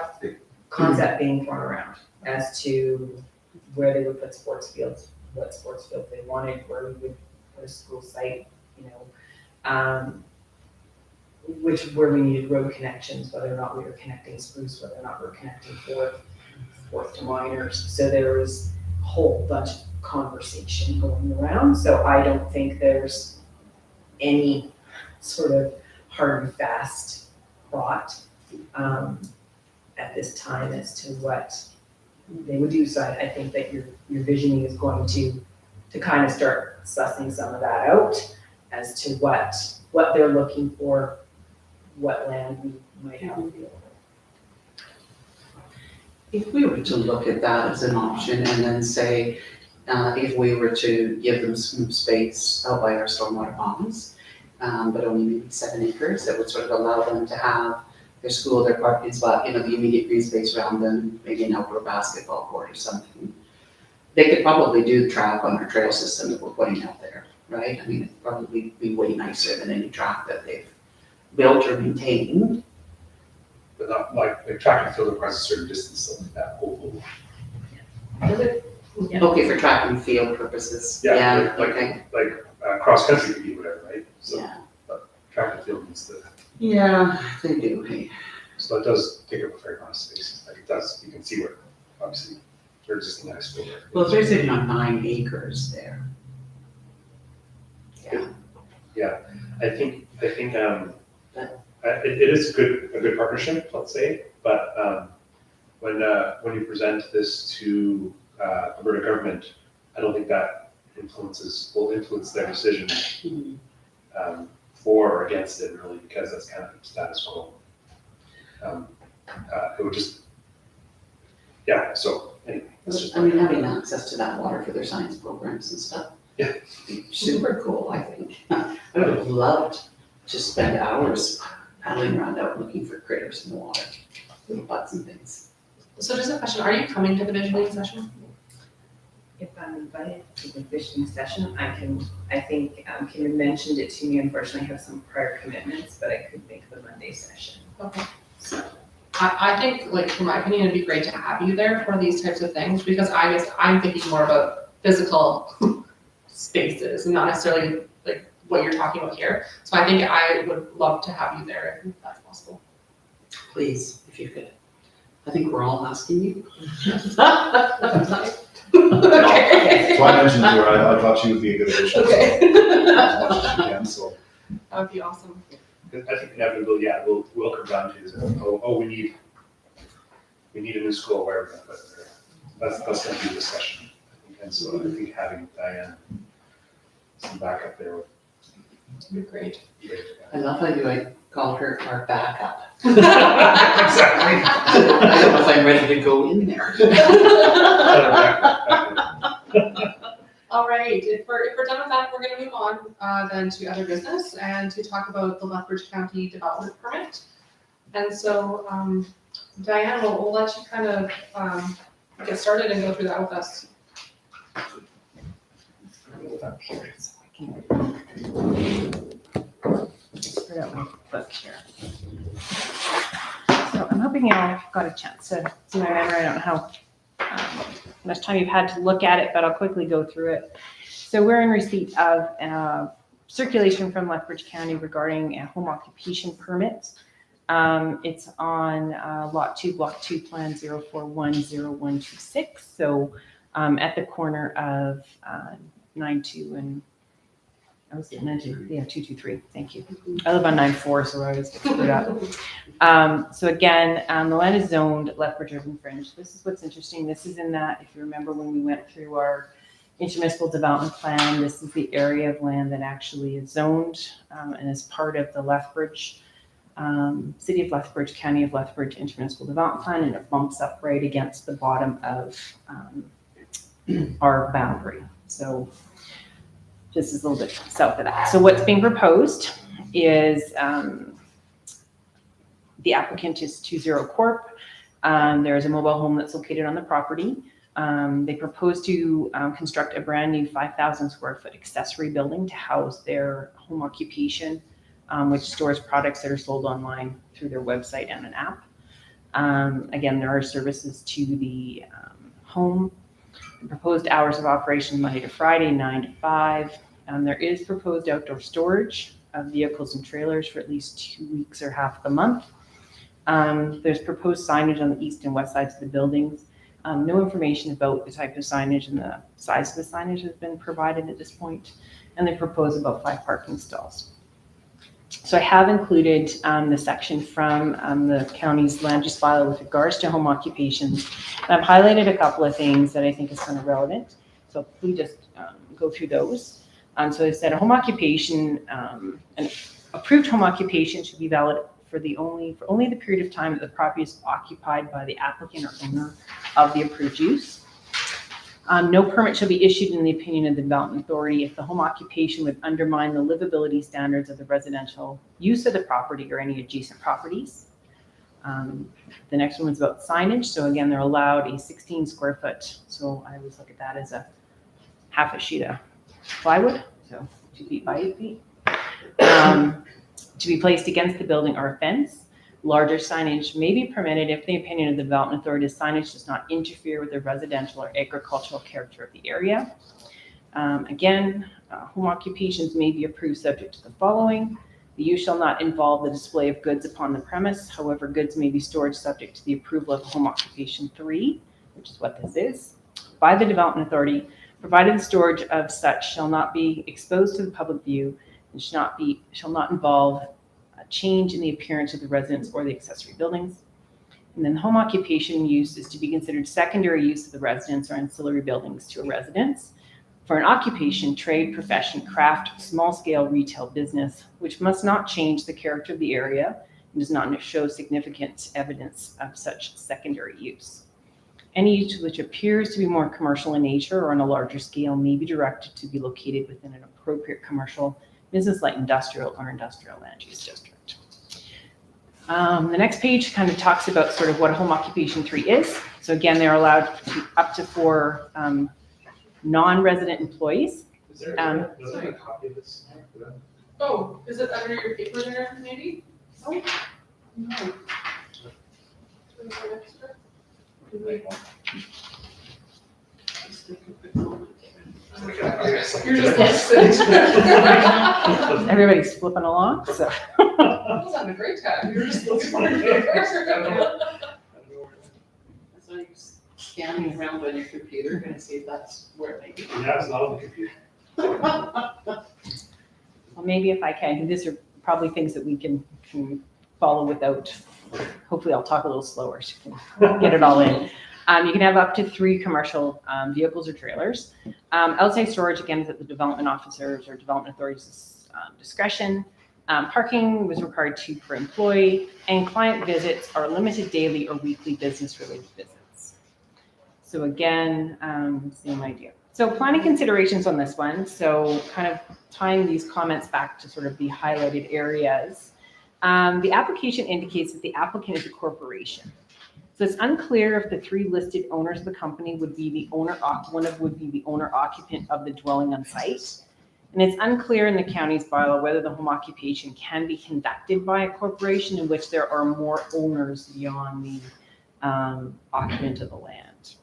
concept being thrown around as to where they would put sports fields, what sports field they wanted, where we would put a school site, where we needed road connections, whether or not we were connecting Spruce, whether or not we were connecting Fourth to Miners. So there was a whole bunch of conversation going around. So I don't think there's any sort of hard and fast thought at this time as to what they would do. So I think that your visioning is going to kind of start sussing some of that out as to what they're looking for, what land we might have available. If we were to look at that as an option and then say, if we were to give them some space out by our stormwater ponds, but only maybe 7 acres, that would sort of allow them to have their school, their parking spot, the immediate green space around them, maybe an outdoor basketball court or something. They could probably do the track on our trail system that we're putting out there, right? I mean, it'd probably be way nicer than any track that they've built or maintained. But not like track and field requires a certain distance, so like that oval. Yeah. Okay, for track and field purposes. Yeah, Okay. Cross country could be whatever, right? So Yeah. track and field needs to, Yeah, they do, hey. so it does take up a fair amount of space. Like it does, you can see where, obviously, there's just a nice field there. Well, if they're sitting on 9 acres there. Yeah. I think it is a good partnership, let's say, but when you present this to Alberta government, I don't think that will influence their decision for or against it really, because that's kind of status quo. it would just, yeah, so anyway, that's just. I mean, having access to that water for their science programs and stuff. Yeah. Super cool, I think. I would have loved to spend hours paddling around out looking for critters in the water, little bugs and things. So just a question, are you coming to the visioning session? If I'm invited to the fishing session, I think Kim mentioned it to me, unfortunately I have some prior commitments, but I could make the Monday session. Okay. So, I think, like, in my opinion, it'd be great to have you there for these types of things, because I'm thinking more about physical spaces and not necessarily like what you're talking about here. So I think I would love to have you there if that's possible. Please, if you could. I think we're all asking you. Okay. So I mentioned to her, I thought she would be a good addition. Okay. As much as she can, so. That would be awesome. I think inevitably, yeah, we'll come down to, is, we need a new school, wherever, but that's gonna be a discussion. I think. And so I think having Diane, some backup there would That'd be great. be great. I love how you call her our backup. Exactly. I don't know if I'm ready to go in there. All right, if we're done with that, we're gonna move on then to other business and to talk about the Lethbridge County Development Permit. And so, Diane, we'll let you kind of get started and go through that with us. move up here so I can spread out my book here. So I'm hoping you all got a chance to see my memory. I don't know how much time you've had to look at it, but I'll quickly go through it. So we're in receipt of circulation from Lethbridge County regarding a home occupation permit. It's on Lot 2, Block 2, Plan 0410126. So at the corner of 92 and, I was getting into, 223, thank you. I live on 94, so I always get screwed up. So again, the land is zoned Lethbridge Urban Fringe. This is what's interesting. This is in that, if you remember when we went through our intermunicipal development plan, this is the area of land that actually is zoned and is part of the Lethbridge, City of Lethbridge, County of Lethbridge intermunicipal development plan, and it bumps up right against the bottom of our boundary. So this is a little bit south of that. So what's being proposed is the applicant is 20 Corp. There is a mobile home that's located on the property. They propose to construct a brand new 5,000 square foot accessory building to house their home occupation, which stores products that are sold online through their website and an app. Again, there are services to the home. The proposed hours of operation Monday to Friday, 9 to 5. There is proposed outdoor storage of vehicles and trailers for at least 2 weeks or half the month. There's proposed signage on the east and west sides of the buildings. No information about the type of signage and the size of the signage has been provided at this point. And they propose about 5 parking stalls. So I have included the section from the county's land use bylaw with regards to home occupations. And I've highlighted a couple of things that I think is kind of relevant. So please just go through those. So I said a home occupation, an approved home occupation should be valid for only the period of time that the property is occupied by the applicant or owner of the approved use. No permit shall be issued in the opinion of the Development Authority if the home occupation would undermine the livability standards of the residential use of the property or any adjacent properties. The next one is about signage. So again, they're allowed a 16 square foot. So I always look at that as a half a sheet of plywood, so 2 feet by 8 feet. To be placed against the building or a fence. Larger signage may be permitted if the opinion of the Development Authority signage does not interfere with the residential or agricultural character of the area. Again, home occupations may be approved subject to the following. The use shall not involve the display of goods upon the premise. However, goods may be stored subject to the approval of home occupation 3, which is what this is, by the Development Authority, provided the storage of such shall not be exposed to the public view and shall not involve a change in the appearance of the residence or the accessory buildings. And then home occupation use is to be considered secondary use of the residence or ancillary buildings to a residence for an occupation, trade, profession, craft, small-scale retail business, which must not change the character of the area, does not show significant evidence of such secondary use. Any use which appears to be more commercial in nature or on a larger scale may be directed to be located within an appropriate commercial, business light industrial or industrial land use district. The next page kind of talks about sort of what a home occupation 3 is. So again, they're allowed up to 4 non-resident employees. Is there a copy of this? Oh, is it under your paper there, maybe? Oh, no. Do we have an extra? Do we- Just take a quick moment. You're just listening. Everybody's flipping along, so. I was having a great time. You're just looking for your paper. So you're scanning around on your computer, gonna see if that's where it may be. Yeah, it's not on the computer. Well, maybe if I can, these are probably things that we can follow without, hopefully I'll talk a little slower so you can get it all in. You can have up to 3 commercial vehicles or trailers. Outside storage, again, is at the development officers or development authorities' discretion. Parking was required 2 per employee, and client visits are limited daily or weekly business-related visits. So again, same idea. So planning considerations on this one. So kind of tying these comments back to sort of the highlighted areas. The application indicates that the applicant is a corporation. So it's unclear if the 3 listed owners of the company would be the owner, would be the owner occupant of the dwelling on site. And it's unclear in the county's bylaw whether the home occupation can be conducted by a corporation in which there are more owners beyond the occupant of the land.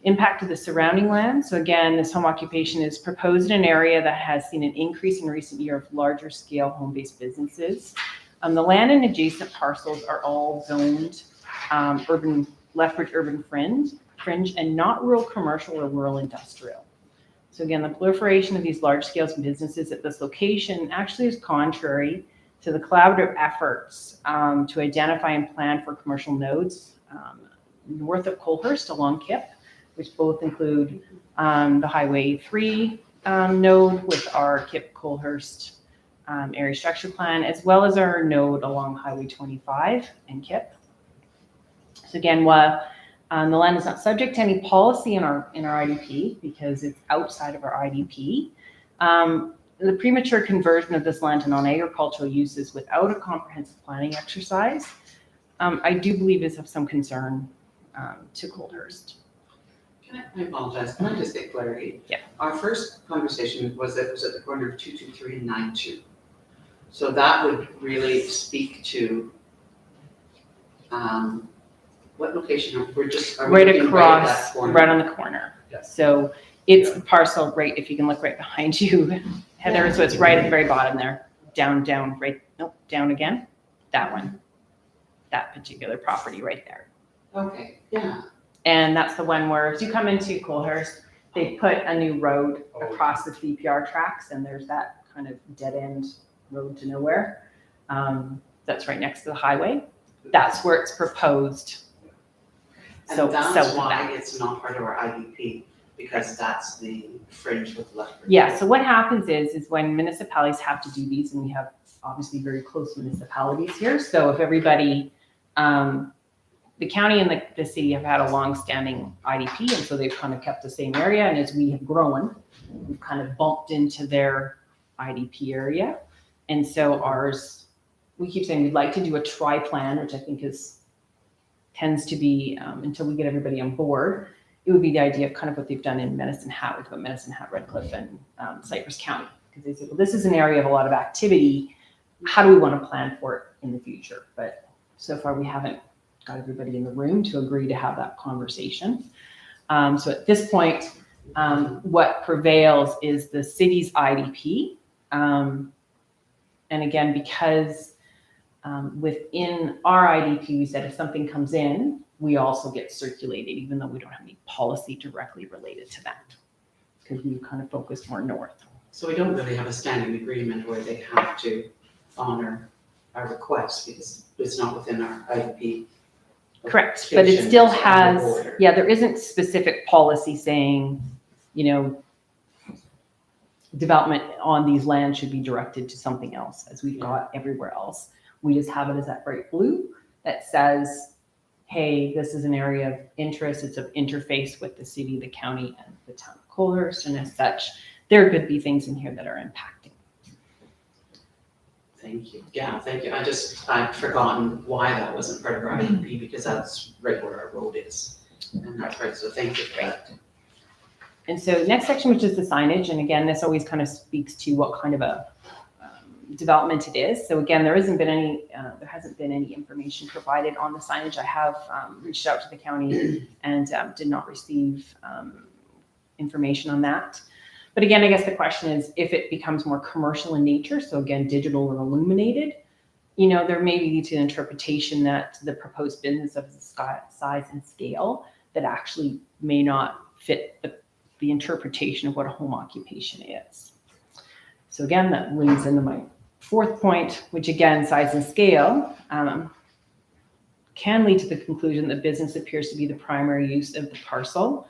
Impact of the surrounding land. So again, this home occupation is proposed in an area that has seen an increase in recent year of larger scale home-based businesses. The land and adjacent parcels are all zoned urban, Lethbridge urban fringe, and not rural commercial or rural industrial. So again, the proliferation of these large scale businesses at this location actually is contrary to the collaborative efforts to identify and plan for commercial nodes north of Colehurst along KIP, which both include the Highway 3 node with our KIP Colehurst area structure plan, as well as our node along Highway 25 and KIP. So again, while the land is not subject to any policy in our IDP because it's outside of our IDP, the premature conversion of this land to non-agricultural uses without a comprehensive planning exercise, I do believe is of some concern to Colehurst. I apologize, can I just get clarity? Yeah. Our first conversation was at the corner of 223 and 92. So that would really speak to, what location, we're just, are we Right looking across, at that corner? right on the corner. Yeah. So it's the parcel right, if you can look right behind you, Heather, so it's right at the very bottom there, down, right, nope, down again, that one, that particular property right there. Okay, yeah, And that's the one where if you come into Colehurst, they put a new road across the CPR tracks, and there's that kind of dead end road to nowhere. That's right next to the highway. That's where it's proposed. So and south that's of why that. it's not part of our IDP, because that's the fringe with Lethbridge. Yeah, so what happens is when municipalities have to do these, and we have obviously very close municipalities here, so if everybody, the county and the city have had a long-standing IDP, and so they've kind of kept the same area, and as we have grown, we've kind of bumped into their IDP area. And so ours, we keep saying we'd like to do a tri-plan, which I think tends to be, until we get everybody on board, it would be the idea of kind of what they've done in Medicine Hat, with what Medicine Hat, Redcliffe, and Cypress County. Because they say, well, this is an area of a lot of activity. How do we want to plan for it in the future? But so far we haven't got everybody in the room to agree to have that conversation. So at this point, what prevails is the city's IDP. And again, because within our IDP, we said if something comes in, we also get circulated, even though we don't have any policy directly related to that, because we kind of focus more north. So we don't really have a standing agreement where they have to honor our request, because it's not within our IDP. Correct, but it location, still it's on the has, border. yeah, there isn't specific policy saying, you know, development on these lands should be directed to something else, as we've got everywhere else. We just have it as that bright blue that says, hey, this is an area of interest. It's of interface with the city, the county, and the town of Coalhurst. And as such, there could be things in here that are impacting. Thank you. Yeah, thank you. I'd forgotten why that wasn't part of our IEP because that's right where our road is. And that's right, so thank you for that. And so next section, which is the signage. And again, this always kind of speaks to what kind of a development it is. So again, there hasn't been any information provided on the signage. I have reached out to the county and did not receive information on that. But again, I guess the question is if it becomes more commercial in nature, so again, digital or illuminated, there may be an interpretation that the proposed business of the size and scale that actually may not fit the interpretation of what a home occupation is. So again, that leads into my fourth point, which again, size and scale can lead to the conclusion that business appears to be the primary use of the parcel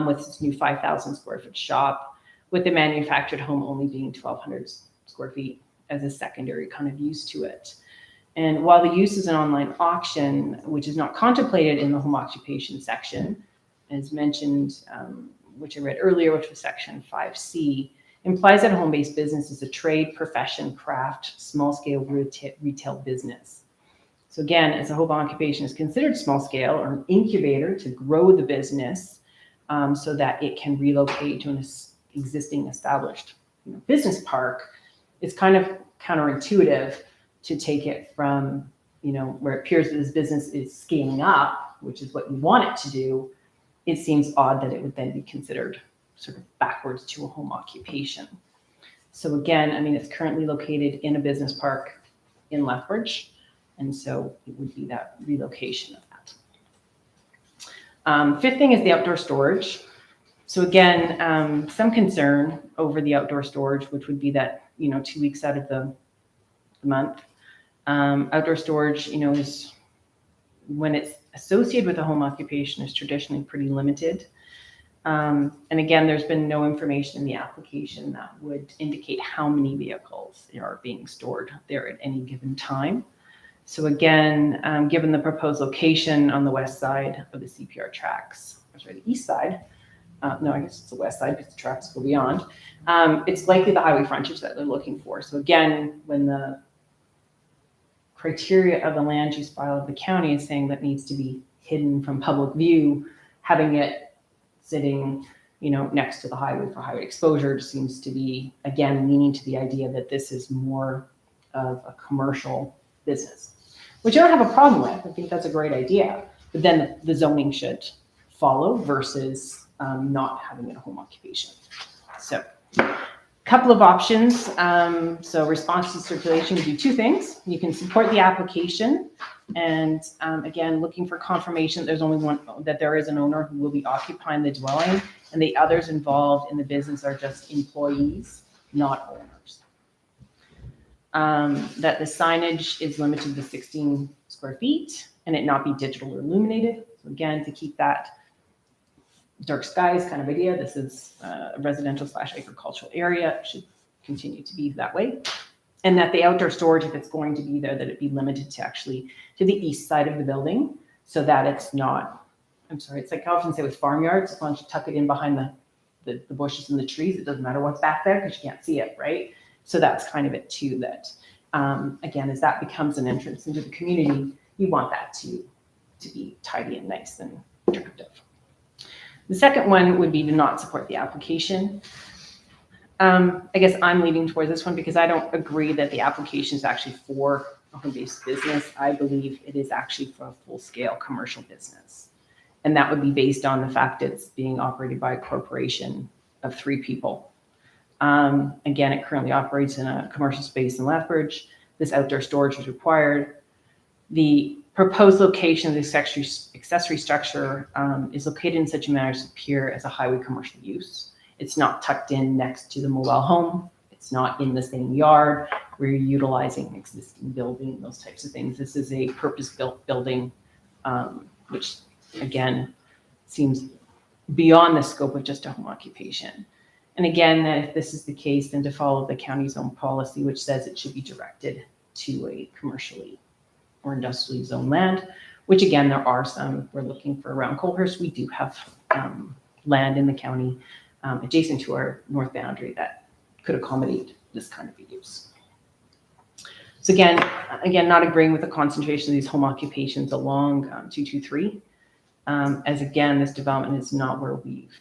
with its new 5,000 square foot shop, with the manufactured home only being 1,200 square feet as a secondary kind of use to it. And while the use is an online auction, which is not contemplated in the home occupation section, as mentioned, which I read earlier, which was section 5C, implies that a home-based business is a trade, profession, craft, small-scale retail business. So again, as a home occupation is considered small-scale or an incubator to grow the business so that it can relocate to an existing established business park, it's kind of counterintuitive to take it from, where it appears that this business is scaling up, which is what you want it to do. It seems odd that it would then be considered sort of backwards to a home occupation. So again, it's currently located in a business park in Lethbridge, and so it would be that relocation of that. Fifth thing is the outdoor storage. So again, some concern over the outdoor storage, which would be that 2 weeks out of the month. Outdoor storage, is when it's associated with a home occupation is traditionally pretty limited. And again, there's been no information in the application that would indicate how many vehicles are being stored there at any given time. So again, given the proposed location on the west side of the CPR tracks, or sorry, the east side, no, I guess it's the west side because the tracks go beyond, it's likely the highway frontage that they're looking for. So again, when the criteria of the land use file of the county is saying that needs to be hidden from public view, having it sitting, next to the highway for highway exposure seems to be, again, leaning to the idea that this is more of a commercial business, which I don't have a problem with. I think that's a great idea, but then the zoning should follow versus not having it a home occupation. So couple of options. So response to circulation, we do two things. You can support the application and again, looking for confirmation that there's only one, that there is an owner who will be occupying the dwelling and the others involved in the business are just employees, not owners. That the signage is limited to 16 square feet and it not be digital or illuminated. So again, to keep that dark skies kind of idea. This is a residential / agricultural area. It should continue to be that way. And that the outdoor storage, if it's going to be there, that it be limited to actually to the east side of the building so that it's not, it's like I often say with farmyards, as long as you tuck it in behind the bushes and the trees, it doesn't matter what's back there because you can't see it, right? So that's kind of it too, that again, as that becomes an entrance into the community, you want that to be tidy and nice and attractive. The second one would be to not support the application. I guess I'm leaning towards this one because I don't agree that the application is actually for a home-based business. I believe it is actually for a full-scale commercial business. And that would be based on the fact it's being operated by a corporation of 3 people. Again, it currently operates in a commercial space in Lethbridge. This outdoor storage is required. The proposed location of the accessory structure is located in such a manner as to appear as a highway commercial use. It's not tucked in next to the Mowell home. It's not in the same yard where you're utilizing an existing building, those types of things. This is a purpose-built building, which again seems beyond the scope of just a home occupation. And again, if this is the case, then to follow the county's own policy, which says it should be directed to a commercially or industrially zoned land, which again, there are some, we're looking for around Colehurst. We do have land in the county adjacent to our north boundary that could accommodate this kind of a use. So again, not agreeing with the concentration of these home occupations along 223. As again, this development is not where we've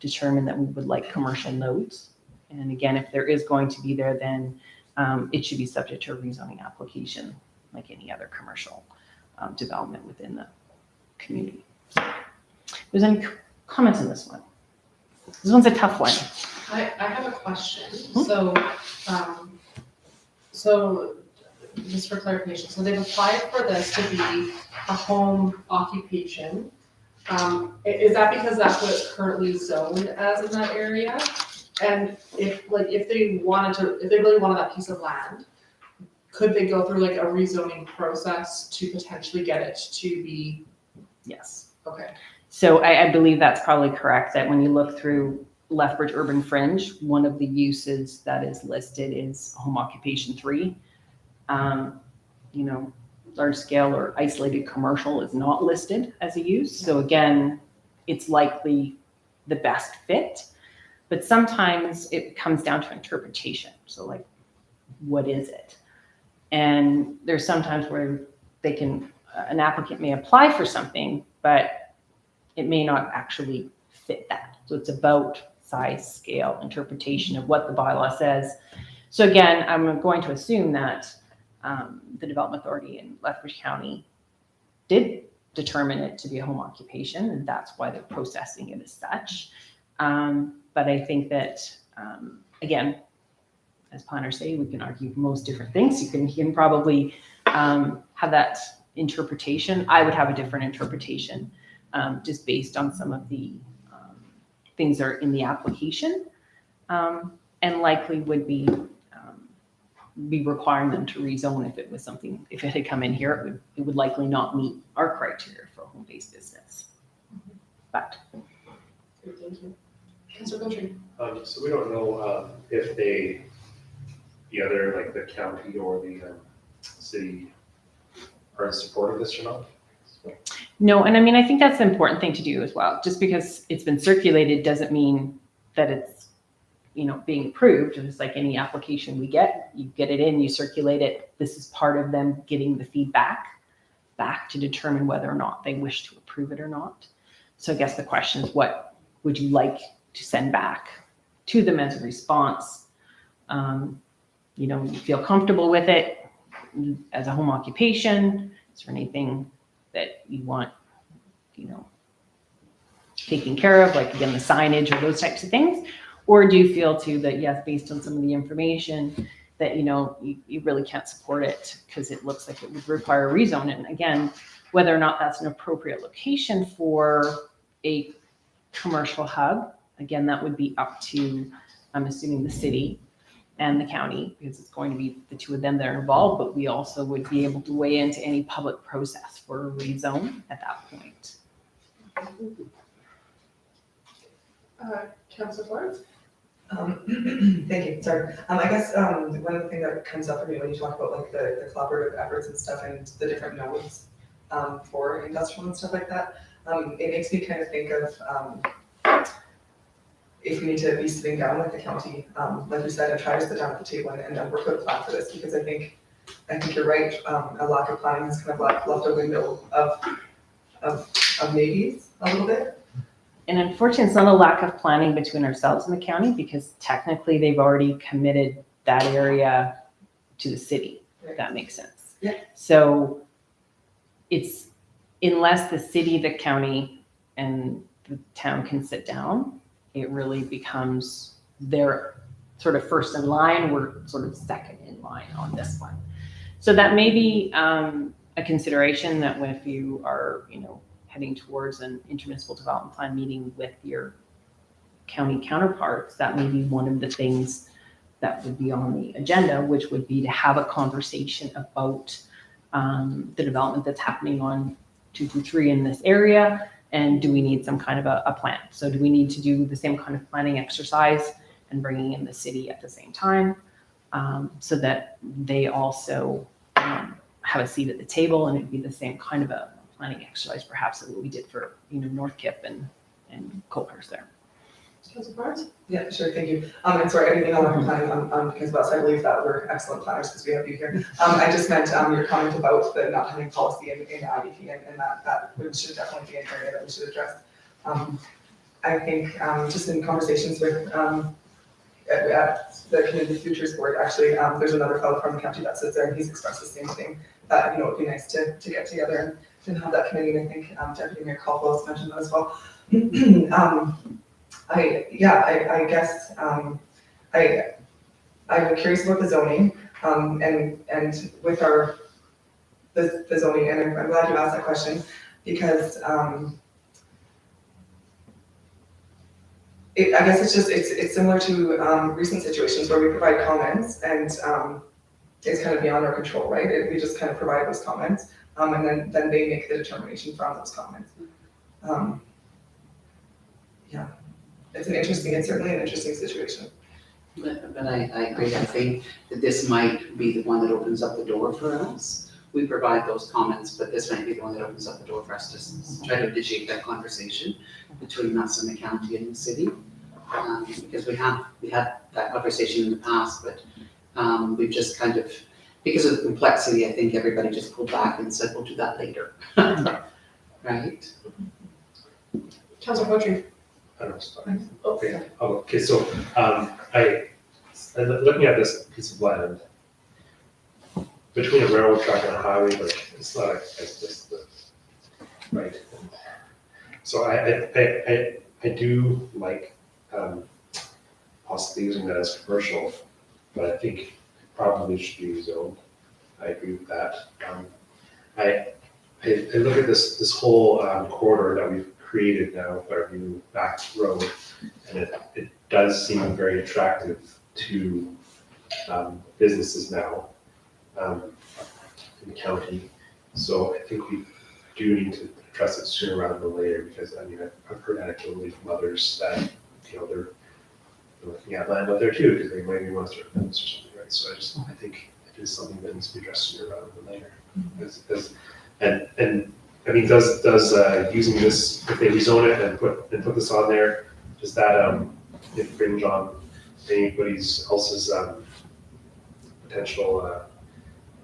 determined that we would like commercial nodes. And again, if there is going to be there, then it should be subject to a rezoning application like any other commercial development within the community. There's any comments on this one? This one's a tough one. I have a question. Hmm? So just for clarification, so they've applied for this to be a home occupation. Is that because that's what it's currently zoned as in that area? And if they really wanted that piece of land, could they go through like a rezoning process to potentially get it to be, Yes. okay? So I believe that's probably correct, that when you look through Lethbridge Urban Fringe, one of the uses that is listed is home occupation 3. Large scale or isolated commercial is not listed as a use. So again, it's likely the best fit, but sometimes it comes down to interpretation. So like, what is it? And there's sometimes where an applicant may apply for something, but it may not actually fit that. So it's about size, scale, interpretation of what the bylaw says. So again, I'm going to assume that the Development Authority in Lethbridge County did determine it to be a home occupation, and that's why they're processing it as such. But I think that, again, as planners say, we can argue most different things. You can probably have that interpretation. I would have a different interpretation just based on some of the things that are in the application, and likely would be requiring them to rezone if it was something, if it had come in here, it would likely not meet our criteria for a home-based business. But Thank you. Councilor Gentry. So we don't know if the other, like the county or the city are in support of this or not. no, and I mean, I think that's the important thing to do as well. Just because it's been circulated doesn't mean that it's, being approved. It's like any application we get, you get it in, you circulate it. This is part of them getting the feedback back to determine whether or not they wish to approve it or not. So I guess the question is, what would you like to send back to them as a response? You feel comfortable with it as a home occupation? Is there anything that you want, taken care of, like again, the signage or those types of things? Or do you feel too that, yes, based on some of the information that, you really can't support it because it looks like it would require a rezone? And again, whether or not that's an appropriate location for a commercial hub, again, that would be up to, I'm assuming, the city and the county, because it's going to be the two of them that are involved, but we also would be able to weigh into any public process for a rezone at that point. Councilor Florence. Thank you, sorry. I guess one of the things that comes up for me when you talk about like the collaborative efforts and stuff and the different nodes for industrial and stuff like that, it makes me kind of think of if we need to be sitting down with the county, like you said, and try to sit down at the table and work out a plan for this, because I think you're right. A lack of planning has kind of left a window of maybes a little bit. And unfortunately, it's not a lack of planning between ourselves and the county, because technically they've already committed that area to the city, if that makes sense. Yeah. So it's, unless the city, the county, and the town can sit down, it really becomes their sort of first in line. We're sort of second in line on this one. So that may be a consideration, that when if you are, heading towards an intermunicipal development plan meeting with your county counterparts, that may be one of the things that would be on the agenda, which would be to have a conversation about the development that's happening on 223 in this area, and do we need some kind of a plan? So do we need to do the same kind of planning exercise and bringing in the city at the same time? so that they also have a seat at the table, and it'd be the same kind of a planning exercise perhaps that we did for, North Kip and Colehurst there. Councilor Barnes? Yeah, sure, thank you. And sorry, I didn't mean on planning, because of us, I believe that we're excellent planners because we have you here. I just meant, your comment about the not having policy in IDP and that should definitely be an area that we should address. I think, just in conversations with, at the Community Futures Board, actually, there's another fellow from the county that sits there and he's expressed the same thing, that, it would be nice to get together and have that committee, and I think, Deputy Mayor Caldwell has mentioned that as well. I guess, I'm curious about the zoning, and with the zoning, and I'm glad you asked that question, because, I guess it's similar to, recent situations where we provide comments, and, it's kind of beyond our control, right? We just kind of provide those comments, and then they make the determination from those comments. It's certainly an interesting situation. But I agree, I think that this might be the one that opens up the door for us. We provide those comments, but this might be the one that opens up the door for us to try to initiate that conversation between us and the county and the city. Because we had that conversation in the past, but we've just kind of, because of the complexity, I think everybody just pulled back and said, we'll do that later. Right? Councilor Poetry? I don't know, sorry. Okay, so, looking at this piece of land, between a railroad track and a highway, like, it's not, it's just the, right? So I do like, possibly using that as commercial, but I think it probably should be zoned. I agree with that. I look at this whole corridor that we've created now with our new back road, and it does seem very attractive to businesses now in the county. So I think we do need to address it sooner rather than later, because I've heard anecdotally from others that they're looking at land out there too, because they maybe want to start a business or something, right? So I think it is something that needs to be addressed sooner rather than later. Does using this, if they rezone it and put this on there, does that infringe on anybody else's potential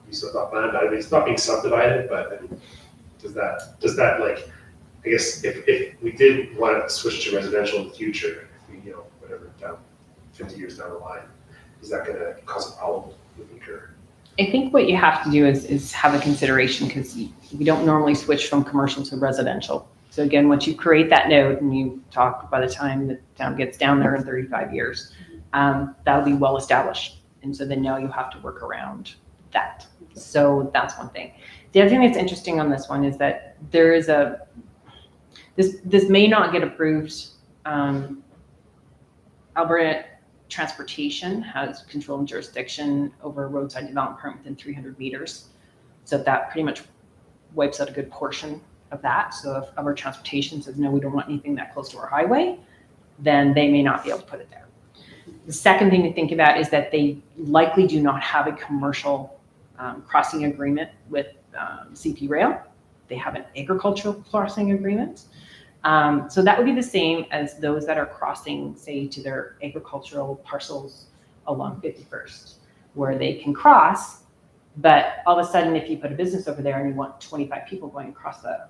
use of that land? I mean, it's not being subdivided, but does that like, I guess if we did want to switch to residential in the future, if we, whatever, down 50 years down the line, is that going to cause a problem in the future? I think what you have to do is have a consideration, because we don't normally switch from commercial to residential. So again, once you create that node and you talk, by the time the town gets down there in 35 years, that'll be well established. And so then now you have to work around that. So that's one thing. The other thing that's interesting on this one is that there is this may not get approved. Alberta Transportation has control and jurisdiction over roadside development permit within 300 meters. So that pretty much wipes out a good portion of that. So if our transportation says, no, we don't want anything that close to our highway, then they may not be able to put it there. The second thing to think about is that they likely do not have a commercial crossing agreement with CP Rail. They have an agricultural crossing agreement. So that would be the same as those that are crossing, say, to their agricultural parcels along 51st, where they can cross, but all of a sudden, if you put a business over there and you want 25 people going across the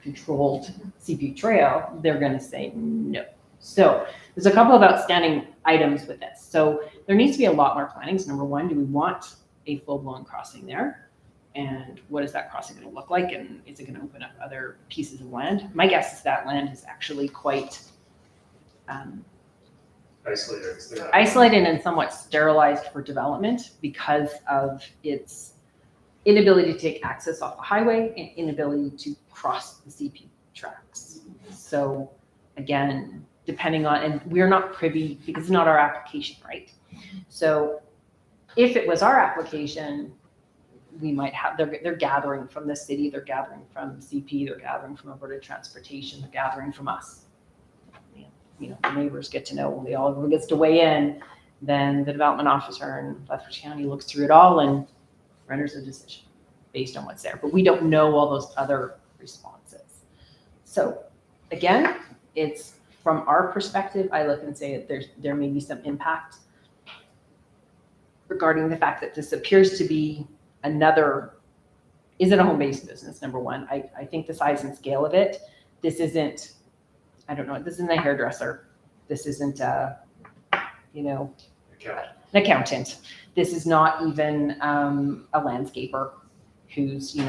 uncontrolled CP trail, they're going to say no. So there's a couple of outstanding items with this. So there needs to be a lot more planning. So number one, do we want a full-blown crossing there? And what is that crossing going to look like? And is it going to open up other pieces of land? My guess is that land is actually quite isolated and somewhat sterilized for development because of its inability to take access off the highway and inability to cross the CP tracks. So again, depending on, and we're not privy because it's not our application, right? So if it was our application, we might have, they're gathering from the city, they're gathering from CP, they're gathering from Alberta Transportation, they're gathering from us. The neighbors get to know, they all everyone gets to weigh in, then the development officer in Lethbridge County looks through it all and renders a decision based on what's there. But we don't know all those other responses. So again, it's from our perspective, I look and say that there may be some impact regarding the fact that this appears to be is it a home-based business, number one? I think the size and scale of it, this isn't, I don't know, this isn't a hairdresser. This isn't a, an accountant. This is not even a landscaper who's,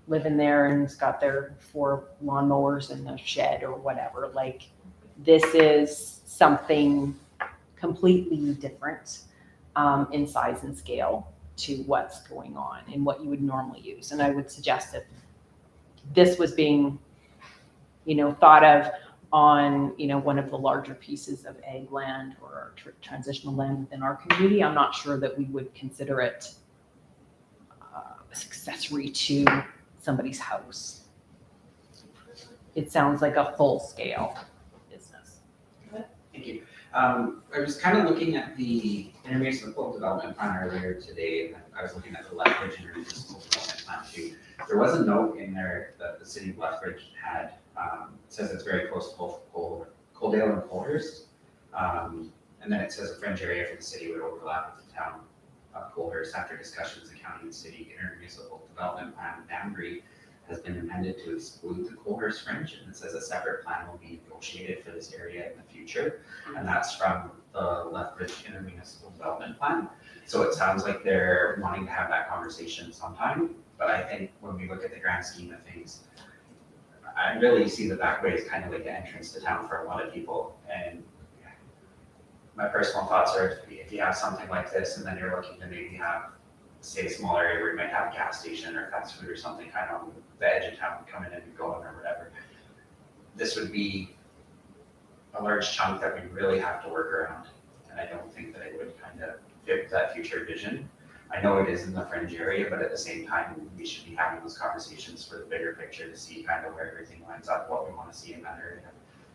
living there and has got their 4 lawnmowers in the shed or whatever. Like, this is something completely different in size and scale to what's going on and what you would normally use. And I would suggest that this was being, thought of on, one of the larger pieces of ag land or transitional land within our community. I'm not sure that we would consider it accessory to somebody's house. It sounds like a full-scale business. Thank you. I was kind of looking at the intermunicipal development plan earlier today, and I was looking at the Lethbridge intermunicipal development plan too. There was a note in there that the city of Lethbridge had, it says it's very close to both Coaldale and Coalhurst. And then it says a fringe area for the city would overlap with the town of Coalhurst. After discussions, the county and city intermunicipal development plan boundary has been amended to exclude the Coalhurst fringe, and it says a separate plan will be negotiated for this area in the future, and that's from the Lethbridge intermunicipal development plan. So it sounds like they're wanting to have that conversation sometime, but I think when we look at the grand scheme of things, I really see the back way as kind of like the entrance to town for a lot of people, and my personal thoughts are if you have something like this and then you're looking to maybe have, say, a small area where you might have a gas station or fast food or something kind of on the edge of town coming in and going or whatever, this would be a large chunk that we really have to work around. And I don't think that it would kind of fit with that future vision. I know it is in the fringe area, but at the same time, we should be having those conversations for the bigger picture to see kind of where everything lines up, what we want to see in that area.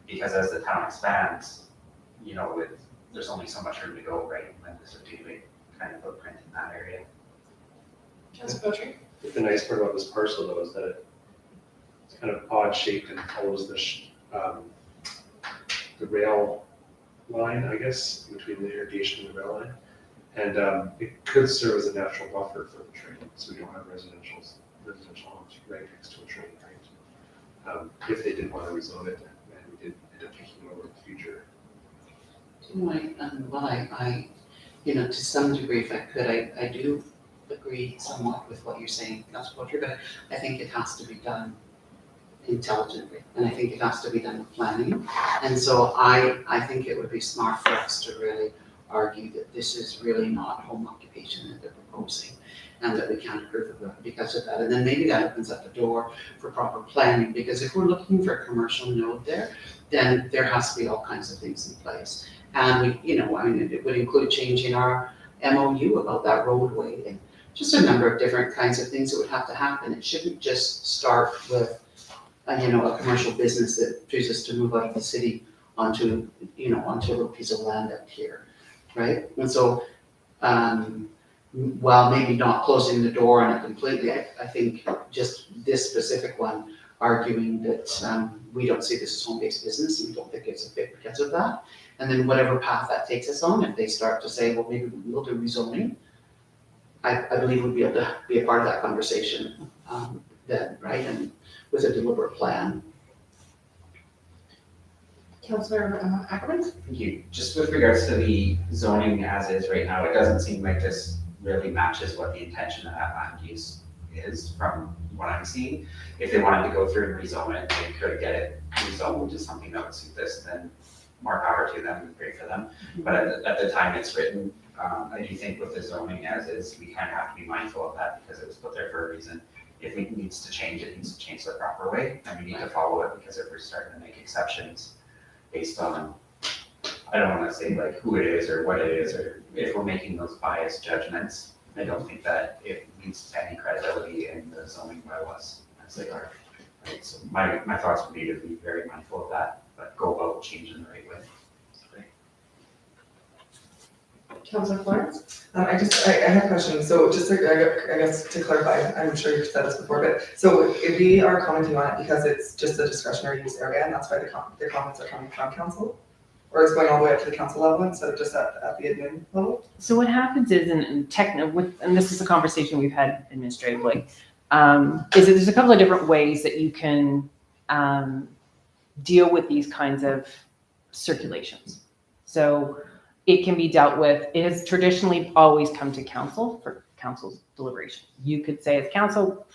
Because as the town expands, there's only so much room to go, right? And then there's a big kind of footprint in that area. Councilor Botry? The nice part about this parcel though is that it's kind of odd shaped and follows the rail line, I guess, between the irrigation and the rail line. And it could serve as a natural buffer for the train, so we don't have residential homes right next to a train, right? If they did want to rezone it, and we did end up taking it over in the future. I to some degree, if I could, I do agree somewhat with what you're saying, Councilor Butcher, but I think it has to be done intelligently, and I think it has to be done with planning. And so I think it would be smart for us to really argue that this is really not home occupation that they're proposing, and that we can't approve of it because of that. And then maybe that opens up the door for proper planning, because if we're looking for a commercial node there, then there has to be all kinds of things in place. And it would include changing our MOU about that roadway and just a number of different kinds of things that would have to happen. It shouldn't just start with, a commercial business that chooses to move out of the city onto a piece of land out here, right? And so, while maybe not closing the door on it completely, I think just this specific one, arguing that we don't see this as home-based business and we don't think it's a fit because of that. And then whatever path that takes us on, if they start to say, well, maybe we'll do rezoning, I believe we'd be able to be a part of that conversation then, right? And with a deliberate plan. Councilor Ackerman? Thank you. Just with regards to the zoning as is right now, it doesn't seem like this really matches what the intention of that land use is from what I'm seeing. If they wanted to go through and rezone it, they could get it rezoned to something that would suit this, then more power to them, great for them. But at the time it's written, I do think with the zoning as is, we kind of have to be mindful of that because it was put there for a reason. If it needs to change, it needs to change the proper way, and we need to follow it, because if we're starting to make exceptions based on, I don't want to say like who it is or what it is, or if we're making those biased judgments, I don't think that it leads to any credibility in the zoning bylaws as they are. Right? So my thoughts would be to be very mindful of that, but go about changing the right way. Councilor Florence? I have questions, so just to, I guess to clarify, I'm sure you've said this before, but so if we are commenting on it because it's just a discretionary use area and that's why the comments are coming from council? Or it's going all the way up to the council level instead of just at the admin level? So what happens is, and this is a conversation we've had administratively, is that there's a couple of different ways that you can deal with these kinds of circulations. So it can be dealt with, it has traditionally always come to council for council's deliberation. You could say as council,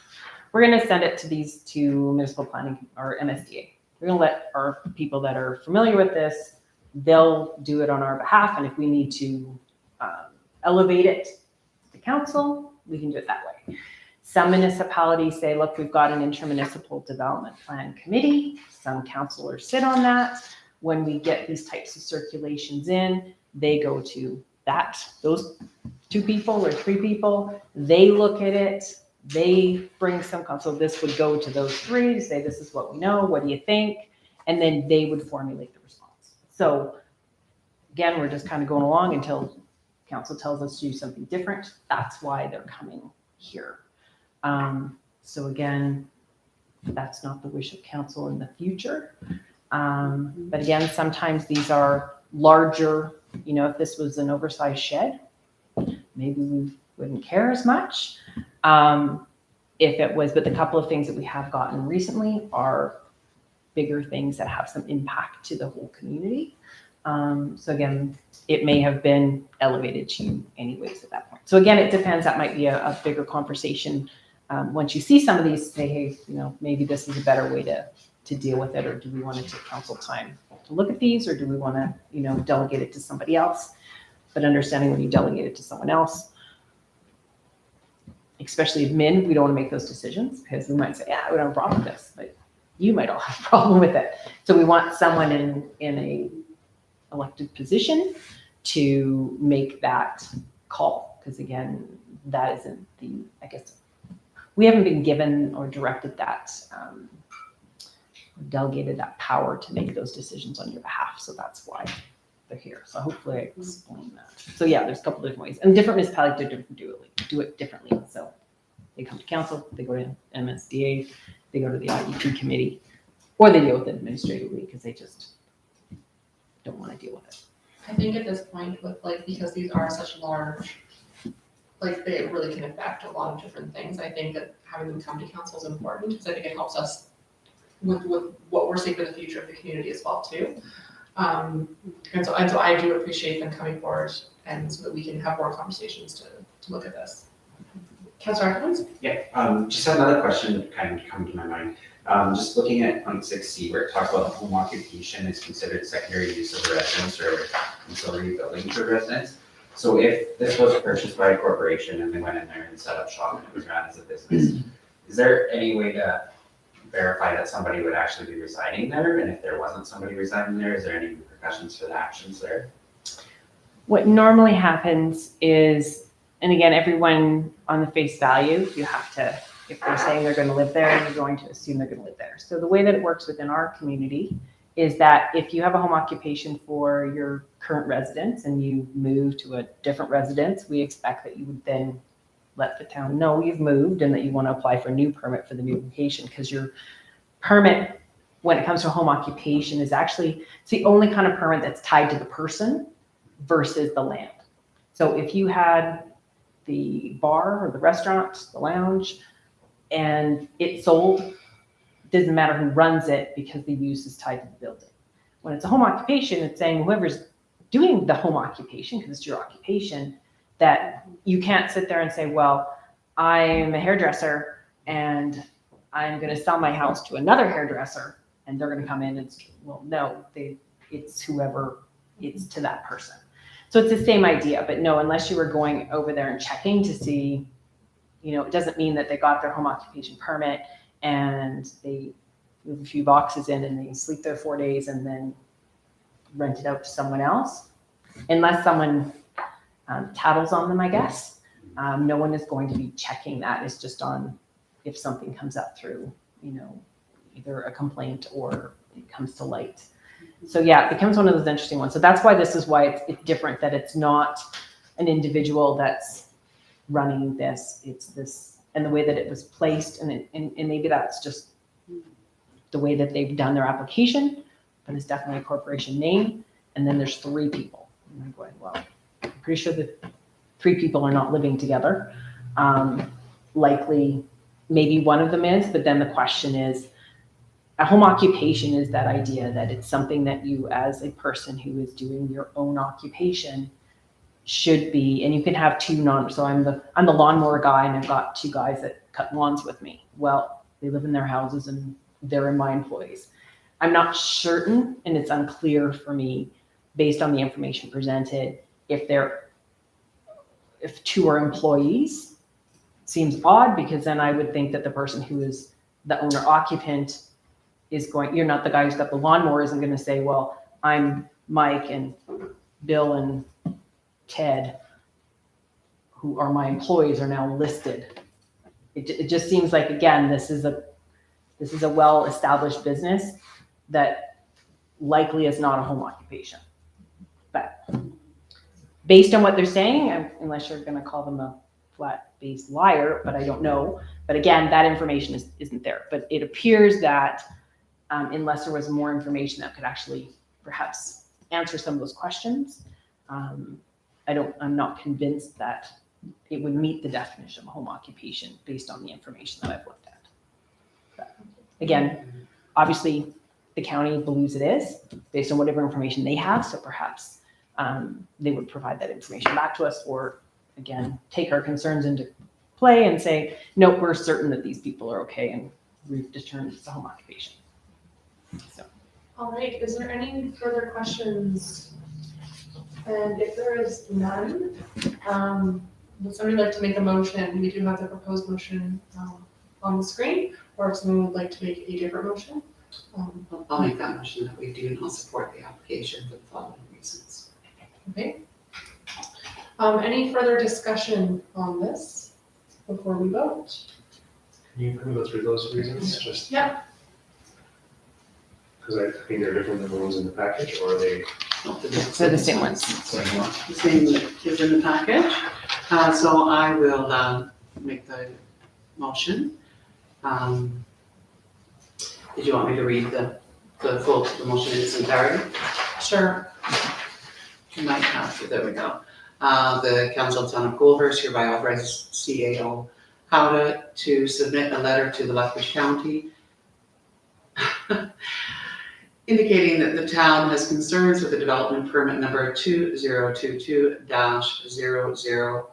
we're gonna send it to these two municipal planning or MSDA. We're gonna let our people that are familiar with this, they'll do it on our behalf. And if we need to elevate it to the council, we can do it that way. Some municipalities say, look, we've got an intermunicipal development plan committee. Some councilors sit on that. When we get these types of circulations in, they go to those 2 people or 3 people. They look at it. They bring some counsel. This would go to those 3 to say, this is what we know. What do you think? And then they would formulate the response. So again, we're just kind of going along until council tells us to do something different. That's why they're coming here. So again, that's not the wish of council in the future. But again, sometimes these are larger, if this was an oversized shed, maybe we wouldn't care as much. If it was, but the couple of things that we have gotten recently are bigger things that have some impact to the whole community. So again, it may have been elevated to you anyways at that point. So again, it depends. That might be a bigger conversation. Once you see some of these, say, hey, maybe this is a better way to deal with it, or do we want to take council time to look at these, or do we want to, delegate it to somebody else? But understanding when you delegate it to someone else, especially admin, we don't want to make those decisions because we might say, yeah, we don't have a problem with this, but you might all have a problem with it. So we want someone in a elected position to make that call, because again, that isn't we haven't been given or directed that, delegated that power to make those decisions on your behalf. So that's why they're here. So hopefully I explain that. So yeah, there's a couple different ways, and different municipalities do it differently. So they come to council, they go to MSDA, they go to the IEP committee, or they deal with it administratively because they just don't want to deal with it. I think at this point with because these are such large, they really can affect a lot of different things. I think that having them come to council is important because I think it helps us with what we're seeing for the future of the community as well too. And so I do appreciate them coming forward, and so that we can have more conversations to look at this. Councilor Atkins? Yeah, just another question kind of come to my mind. Just looking at 0.6C where it talks about home occupation is considered secondary use of a residence or ancillary building to a residence. So if this was purchased by a corporation and they went in there and set up shop and it was run as a business, is there any way to verify that somebody would actually be residing there? And if there wasn't somebody residing there, is there any repercussions for the actions there? What normally happens is, and again, everyone on the face value, you have to, if they're saying they're going to live there, you're going to assume they're going to live there. So the way that it works within our community is that if you have a home occupation for your current residence and you move to a different residence, we expect that you would then let the town know you've moved and that you want to apply for a new permit for the new location, because your permit, when it comes to a home occupation, is actually, it's the only kind of permit that's tied to the person versus the land. So if you had the bar or the restaurant, the lounge, and it sold, doesn't matter who runs it because the use is tied to the building. When it's a home occupation, it's saying whoever's doing the home occupation, because it's your occupation, that you can't sit there and say, well, I'm a hairdresser and I'm going to sell my house to another hairdresser and they're going to come in and, well, no, it's whoever, it's to that person. So it's the same idea, but no, unless you were going over there and checking to see, it doesn't mean that they got their home occupation permit and they move a few boxes in and they sleep there 4 days and then rent it out to someone else. Unless someone tattles on them, I guess. No one is going to be checking that. It's just on if something comes up through, either a complaint or it comes to light. So yeah, it becomes one of those interesting ones. So that's why this is why it's different, that it's not an individual that's running this, it's this, and the way that it was placed, and maybe that's just the way that they've done their application, but it's definitely a corporation name, and then there's 3 people. And I'm going, well, I'm pretty sure that 3 people are not living together. Likely, maybe one of them is, but then the question is, a home occupation is that idea that it's something that you, as a person who is doing your own occupation, should be, and you can have 2 so I'm the lawnmower guy, and I've got 2 guys that cut lawns with me. Well, they live in their houses and they're my employees. I'm not certain, and it's unclear for me, based on the information presented, if 2 are employees. Seems odd, because then I would think that the person who is the owner occupant is going, you're not the guy who's got the lawnmower, isn't going to say, well, I'm Mike and Bill and Ted, who are my employees, are now listed. It just seems like, again, this is a well-established business that likely is not a home occupation. But based on what they're saying, unless you're going to call them a flat-based liar, but I don't know. But again, that information isn't there. But it appears that unless there was more information that could actually perhaps answer some of those questions, I'm not convinced that it would meet the definition of a home occupation based on the information that I've looked at. But again, obviously the county believes it is based on whatever information they have. So perhaps they would provide that information back to us, or again, take our concerns into play and say, no, we're certain that these people are okay and we've determined it's a home occupation. So. All right, is there any further questions? And if there is none, would somebody like to make a motion? We do have the proposed motion on the screen, or if someone would like to make a different motion. I'll make that motion that we do not support the application for the following reasons. Okay. Any further discussion on this before we vote? Can you go through those reasons, just? Yeah. Because I think they're different than the ones in the package, or are they? They're the same ones. The same is in the package. So I will make the motion. Did you want me to read the motion in its entirety? Sure. You might have to, there we go. The Council of Town of Goulburst hereby authorizes CAO Howda to submit a letter to the Lethbridge County indicating that the town has concerns with the development permit number 2022-00,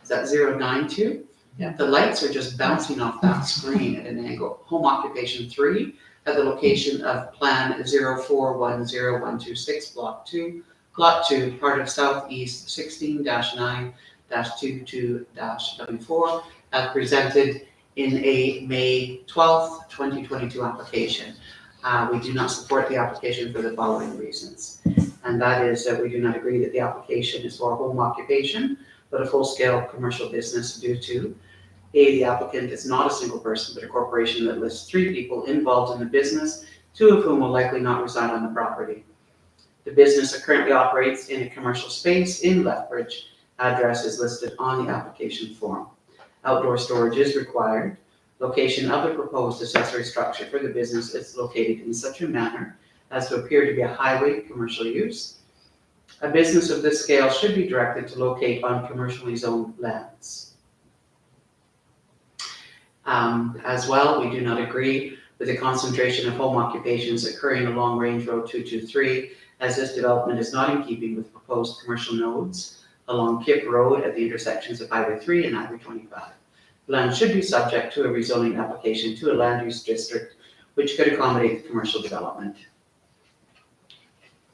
is that 092? Yeah. The lights are just bouncing off that screen at an angle. Home occupation 3 at the location of plan 0410126 block 2, Lot 2, part of Southeast 16-9-22-W4, as presented in a May 12th, 2022 application. We do not support the application for the following reasons. And that is that we do not agree that the application is for a home occupation, but a full-scale commercial business due to A, the applicant is not a single person, but a corporation that lists 3 people involved in the business, 2 of whom will likely not reside on the property. The business currently operates in a commercial space in Lethbridge. Address is listed on the application form. Outdoor storage is required. Location of the proposed accessory structure for the business is located in such a manner as to appear to be a highway commercial use. A business of this scale should be directed to locate on commercially zoned lands. As well, we do not agree with the concentration of home occupations occurring along Range Road 223, as this development is not in keeping with proposed commercial nodes along Kip Road at the intersections of Highway 3 and Highway 25. Land should be subject to a rezoning application to a land use district which could accommodate the commercial development.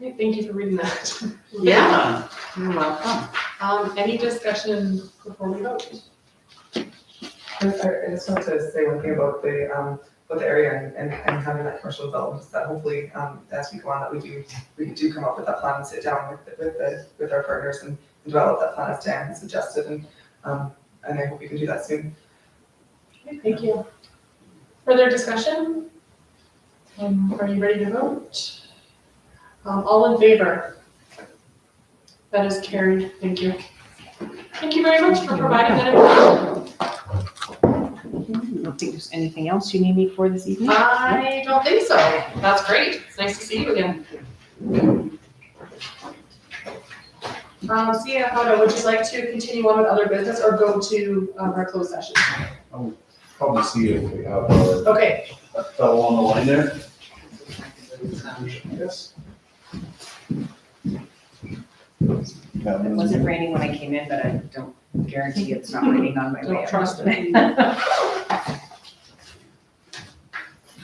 Okay, thank you for reading that. Yeah, you're welcome. Any discussion before we vote? I just want to say one thing about the area and having that commercial development, is that hopefully, as we go on, that we do come up with that plan and sit down with our partners and develop that plan as Dan suggested, and I hope we can do that soon. Okay, thank you. Further discussion? Are you ready to vote? All in favor? That is carried, thank you. Thank you very much for providing that information. I don't think there's anything else you need me for this evening. I don't think so. That's great. It's nice to see you again. Sia, Hodo, would you like to continue on with other business or go to our closed session? Probably see if we have our Okay, fellow on the line there. Yes. It wasn't raining when I came in, but I don't guarantee it's not raining on my way don't out. trust it.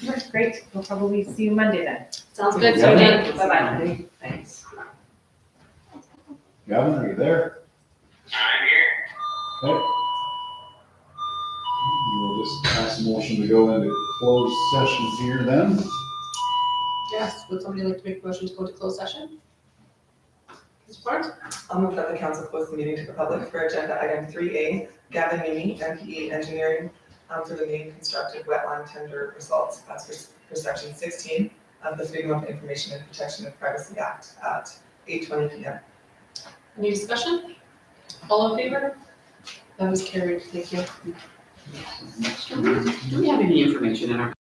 That's great. We'll probably see you Monday then. Sounds good. Yeah. So then, Bye-bye. Thanks. Gavin, are you there? I'm here. Okay. We'll just pass a motion to go into closed session here then. yes, would somebody like to make a motion to go to closed session? Ms. Florence? I'll move that the council close the meeting to the public for agenda item 3A, Gavin Mimi, MPE Engineering, for the main constructed wetland tender results as for section 16 of the Freedom of Information and Protection of Privacy Act at 8:20 p.m. Any discussion? All in favor? That is carried. Thank you. Do we have any information in our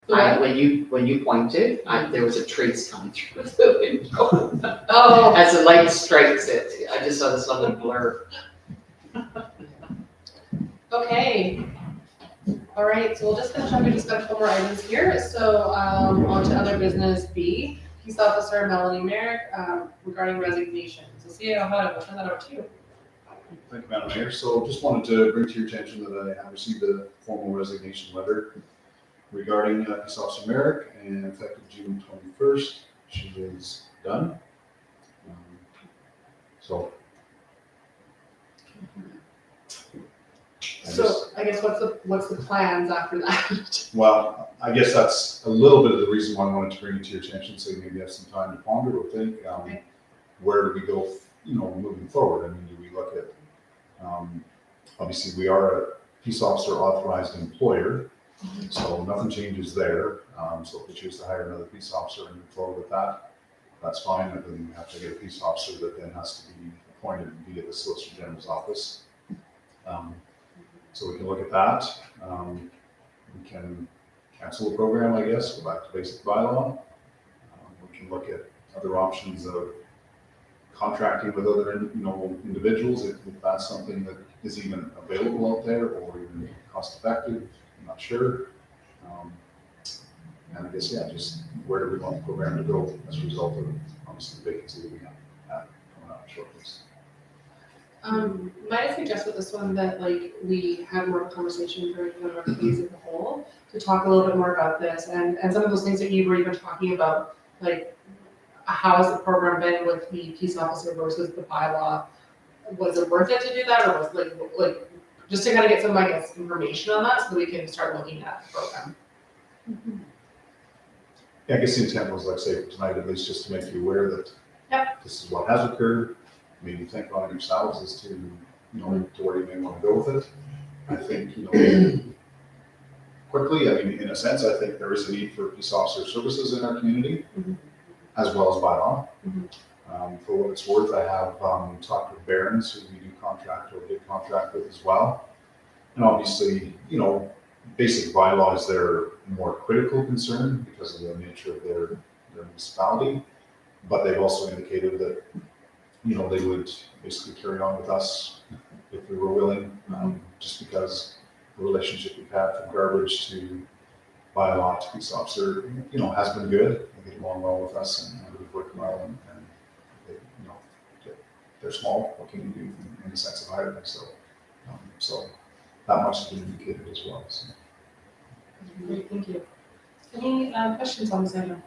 When you pointed, there was a trace coming through the window. Oh, As the light strikes it, I just saw this little blur. okay. All right, so we'll just finish up, we just got a couple more items here. So, on to other business B, Peace Officer Melanie Merrick, regarding resignation. So CAO Hada, we'll turn that over to you. Thank you, Madam Mayor. So just wanted to bring to your attention that I have received a formal resignation letter regarding Peace Officer Merrick, and effective June 21st, she is done. So. So I guess what's the plans after that? Well, I guess that's a little bit of the reason why I wanted to bring it to your attention, so you maybe have some time to ponder or think, where do we go, moving forward? I mean, do we look at, obviously we are a peace officer authorized employer, so nothing changes there. So if we choose to hire another peace officer and move forward with that, that's fine. And then we have to get a peace officer that then has to be appointed via the Solicitor General's office. So we can look at that. We can cancel the program, I guess, go back to basic bylaw. We can look at other options of contracting with other, individuals if that's something that is even available out there or even cost effective. I'm not sure. And I guess, just where do we want the program to go as a result of obviously the vacancy that we have coming out shortly. Might I suggest with this one that we have more of a conversation during one of our committees as a whole to talk a little bit more about this and some of those things that you were even talking about, how has the program been with the peace officer versus the bylaw? Was it worth it to do that, or was just to kind of get some, I guess, information on that so that we can start looking at the program? Yeah, I guess the intent was, like I say, for tonight at least, just to make you aware that this is what has occurred. Maybe think on it yourselves as to, to where you may want to go with it. I think, quickly, in a sense, I think there is a need for peace officer services in our community, as well as bylaw. For what it's worth, I have talked with Barron's, who we do contract or did contract with as well. And obviously, basic bylaw is their more critical concern because of the nature of their municipality. But they've also indicated that, they would basically carry on with us if we were willing, just because the relationship we've had from garbage to bylaw to peace officer, has been good. They get along well with us and we've worked well, and they, they're small. What can you do in the sense of hiring? So that much has been indicated as well. So. Great, thank you. Any questions on this item?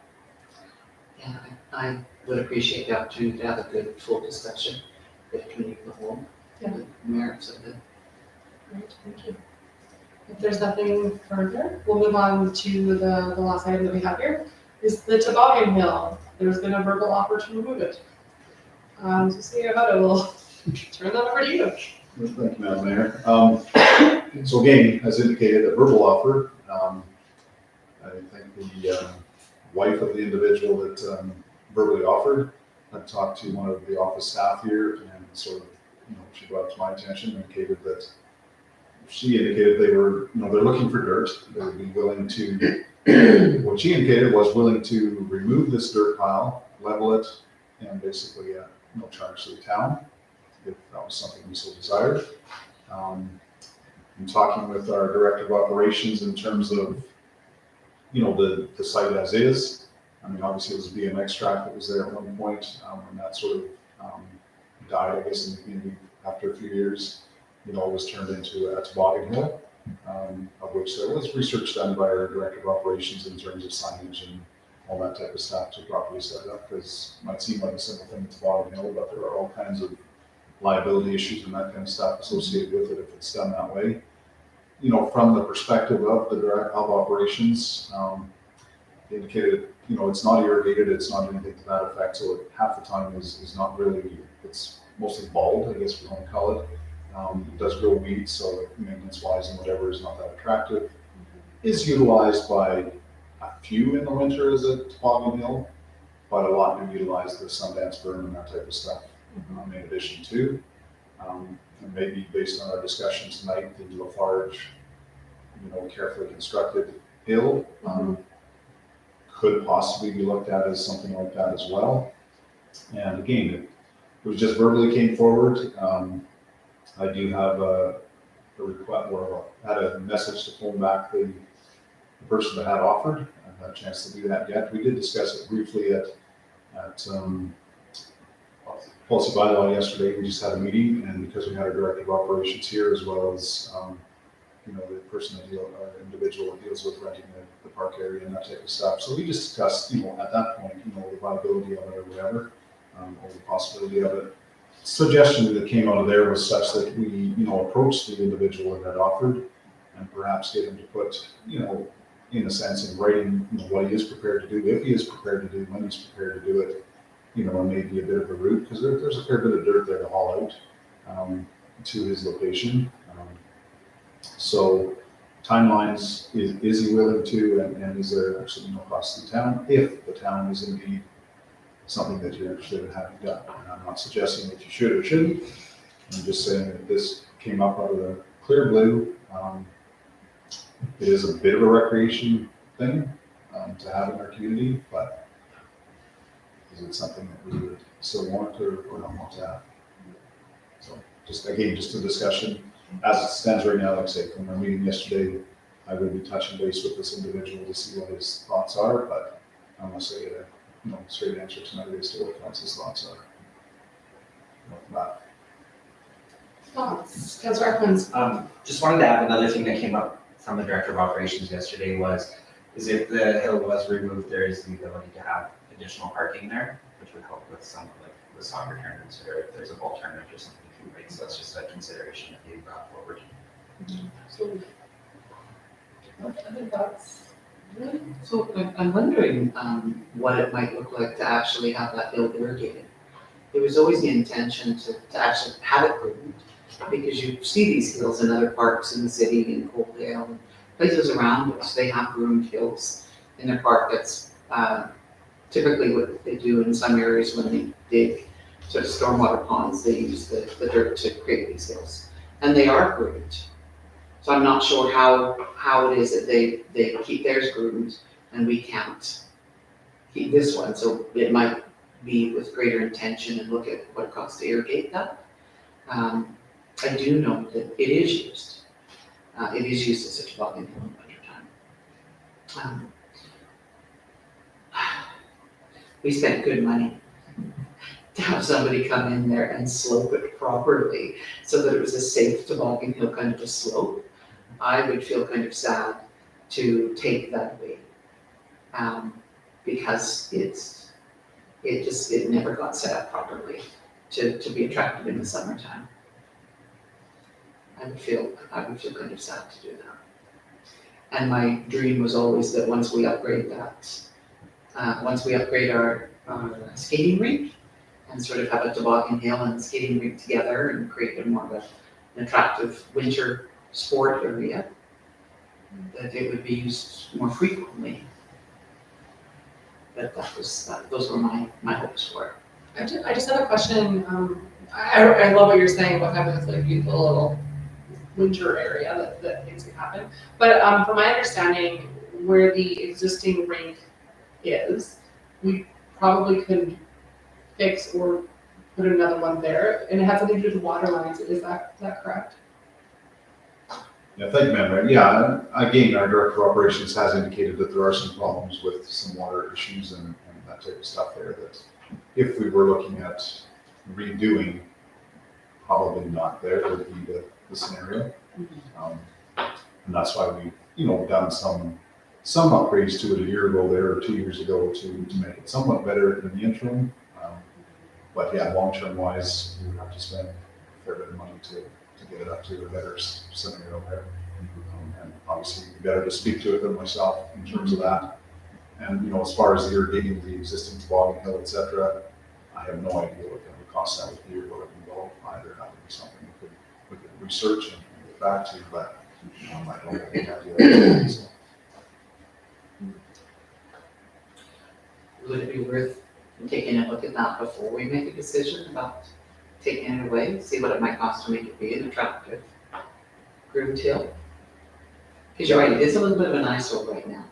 Yeah, I would appreciate the opportunity to have a good full discussion with committee of the whole, the merits of it. Great, thank you. If there's nothing further, we'll move on to the last item that we have here, is the toboggan hill. There's been a verbal offer to remove it. So CAO Hada will turn that over to you. Thank you, Madam Mayor. So again, as indicated, a verbal offer. I think the wife of the individual that verbally offered had talked to one of the office staff here and sort of, she brought it to my attention and indicated that she indicated they were, they're looking for dirt. They would be willing to, what she indicated was willing to remove this dirt pile, level it, and basically no charge to the town, if that was something we so desired. I'm talking with our director of operations in terms of, the site as is. Obviously it was a BMX track that was there at one point, and that sort of died, I guess, in the community after a few years. It was turned into a toboggan hill, of which there was research done by our director of operations in terms of signage and all that type of stuff to properly set it up, because it might seem like a simple thing, toboggan hill, but there are all kinds of liability issues and that kind of stuff associated with it if it's done that way. From the perspective of the director of operations, indicated, it's not irrigated, it's not anything to that effect, so half the time is not really, it's mostly bald, I guess we want to call it. It does grow weeds, so maintenance-wise and whatever is not that attractive. Is utilized by a few in the winter as a toboggan hill, but a lot do utilize the Sundance berm and that type of stuff in addition to. And maybe based on our discussion tonight, the Lafarge, carefully constructed hill, could possibly be looked at as something like that as well. And again, it was just verbally came forward. I do have a request, or had a message to phone back the person that had offered. I haven't had a chance to do that yet. We did discuss it briefly at Policy Bylaw yesterday. We just had a meeting, and because we had a director of operations here, as well as, the person that individual that deals with renting the park area and that type of stuff. So we just discussed, at that point, the viability of it or whatever, or the possibility of it. Suggestion that came out of there was such that we, approached the individual that had offered and perhaps get him to put, in a sense, in writing, what he is prepared to do, if he is prepared to do, when he's prepared to do it, and maybe a bit of a route, because there's a fair bit of dirt there to haul out to his location. So timelines, is he willing to, and is there actually no cost to the town, if the town is indeed something that you're interested in having done. And I'm not suggesting that you should or shouldn't. I'm just saying that this came up out of the clear blue. It is a bit of a recreation thing to have in our community, but is it something that we would still want or not want to have? So just a discussion. As it stands right now, like I say, from our meeting yesterday, I will be touching base with this individual to see what his thoughts are, but unless I get a straight answer tonight as to what council's thoughts are. Thoughts, Councilor Arquins? Just wanted to add another thing that came up from the director of operations yesterday is if the hill was removed, there is the ability to have additional parking there, which would help with some like the soccer tournaments, or if there's a ball tournament or something. So that's just a consideration that being brought forward. So, other thoughts? So I'm wondering what it might look like to actually have that hill irrigated. It was always the intention to actually have it groomed, because you see these hills in other parks in the city, in Coaldale, and places around us. They have groomed hills in their park. That's typically what they do in some areas when they dig sort of stormwater ponds. They use the dirt to create these hills, and they are groomed. So I'm not sure how it is that they keep theirs groomed and we can't keep this one. So it might be with greater intention and look at what it costs to irrigate that. I do know that it is used. It is used as a toboggan hill in winter time. We spent good money to have somebody come in there and slope it properly so that it was a safe toboggan hill kind of a slope. I would feel kind of sad to take that away because it never got set up properly to be attractive in the summertime. I would feel kind of sad to do that. And my dream was always that once we upgrade our skating rink and sort of have a toboggan hill and skating rink together and create more of an attractive winter sport area, that it would be used more frequently. But those were my hopes for it. I just have a question. I love what you're saying about having this like beautiful little winter area that things can happen. But from my understanding, where the existing rink is, we probably could fix or put another one there, and it has something to do with the water lines. Is that correct? Yeah, thank you, ma'am. Yeah, again, our director of operations has indicated that there are some problems with some water issues and that type of stuff there, that if we were looking at redoing, probably not there would be the scenario. And that's why we've done some upgrades to it a year ago there, or 2 years ago, to make it somewhat better in the interim. But yeah, long-term wise, we would have to spend a fair bit of money to get it up to a better scenario there. And obviously, it'd be better to speak to it than myself in terms of that. And, as far as irrigating the existing toboggan hill, et cetera, I have no idea what kind of cost that would be or what it would involve either. That would be something we could research and get back to, but I don't have any idea. So. Would it be worth taking a look at that before we make a decision about taking it away? See what it might cost to make it be an attractive groomed hill? Because you're right, it is a little bit of an eyesore right now.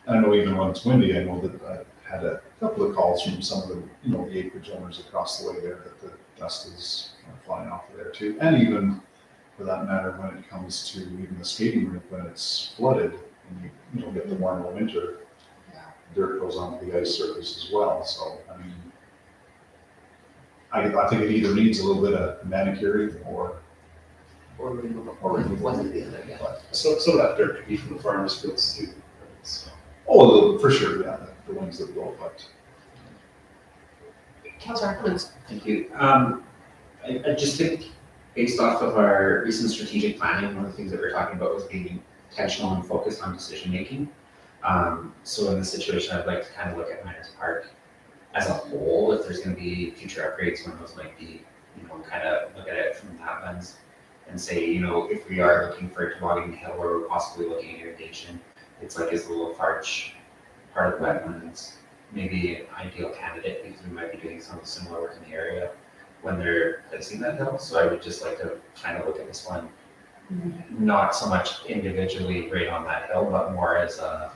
I know even when it's windy, I know that I had a couple of calls from some of the, the acreage owners across the way there that the dust is flying off of there too. And even for that matter, when it comes to even the skating rink, when it's flooded and you get the warmer winter, dirt goes onto the ice surface as well. So, I mean, I think it either needs a little bit of manicuring or Or Or removal. one or the other, yeah. So some of that dirt could be from the farmer's fields too. So, for sure, yeah, the ones that go, but Councilor Ackermans. Thank you. I just think based off of our recent strategic planning, one of the things that we're talking about was being intentional and focused on decision making. So in this situation, I'd like to kind of look at Miners Park as a whole, if there's going to be future upgrades, when those might be, kind of look at it from that lens and say, if we are looking for a toboggan hill or we're possibly looking at irrigation, it's like, is the Lafarge part of the wetlands maybe an ideal candidate, because we might be doing some similar work in the area when they're placing that hill. So I would just like to kind of look at this one, not so much individually right on that hill, but more as an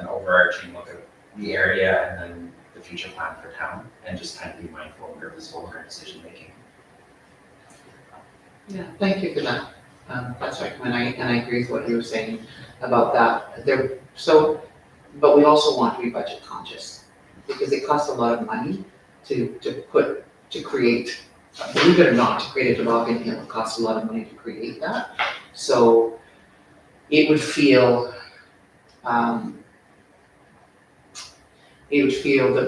overarching look at the area and then the future plan for town, and just kind of be mindful and purposeful in our decision making. Yeah, thank you for that. That's right, and I agree with what you were saying about that. But we also want to be budget conscious, because it costs a lot of money to create, believe it or not, to create a toboggan hill, it costs a lot of money to create that. So it would feel, that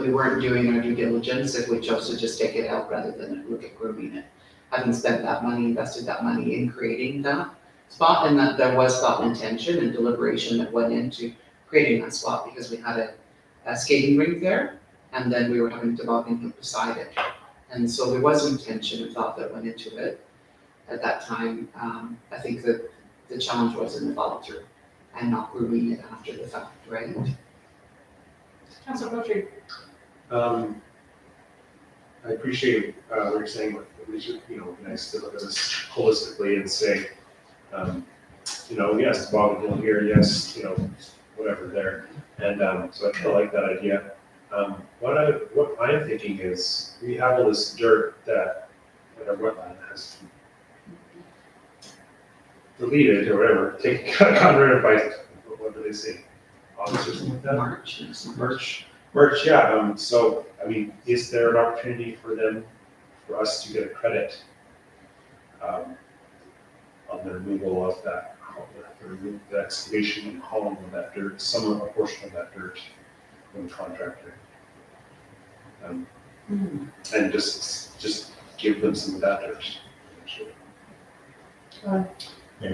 we weren't doing our due diligence if we chose to just take it out rather than look at grooming it. Having spent that money, invested that money in creating that spot, and that there was thought and intention and deliberation that went into creating that spot, because we had a skating rink there, and then we were having a toboggan hill beside it. And so there was intention and thought that went into it at that time. I think that the challenge was in the follow through and not grooming it after the fact, right? Councilor Butcher. I appreciate what you're saying, but we should, be nice to look at this holistically and say, yes, toboggan hill here, yes, whatever there. And so I kind of like that idea. What I'm thinking is, we have all this dirt that our wetland has deleted or whatever, gotten rid of by, what do they say, August or something like that? March, yeah. So, I mean, is there an opportunity for us to get a credit on the removal of that, the excavation and hauling of that dirt, a portion of that dirt from the contractor? And just give them some of that dirt. Hey,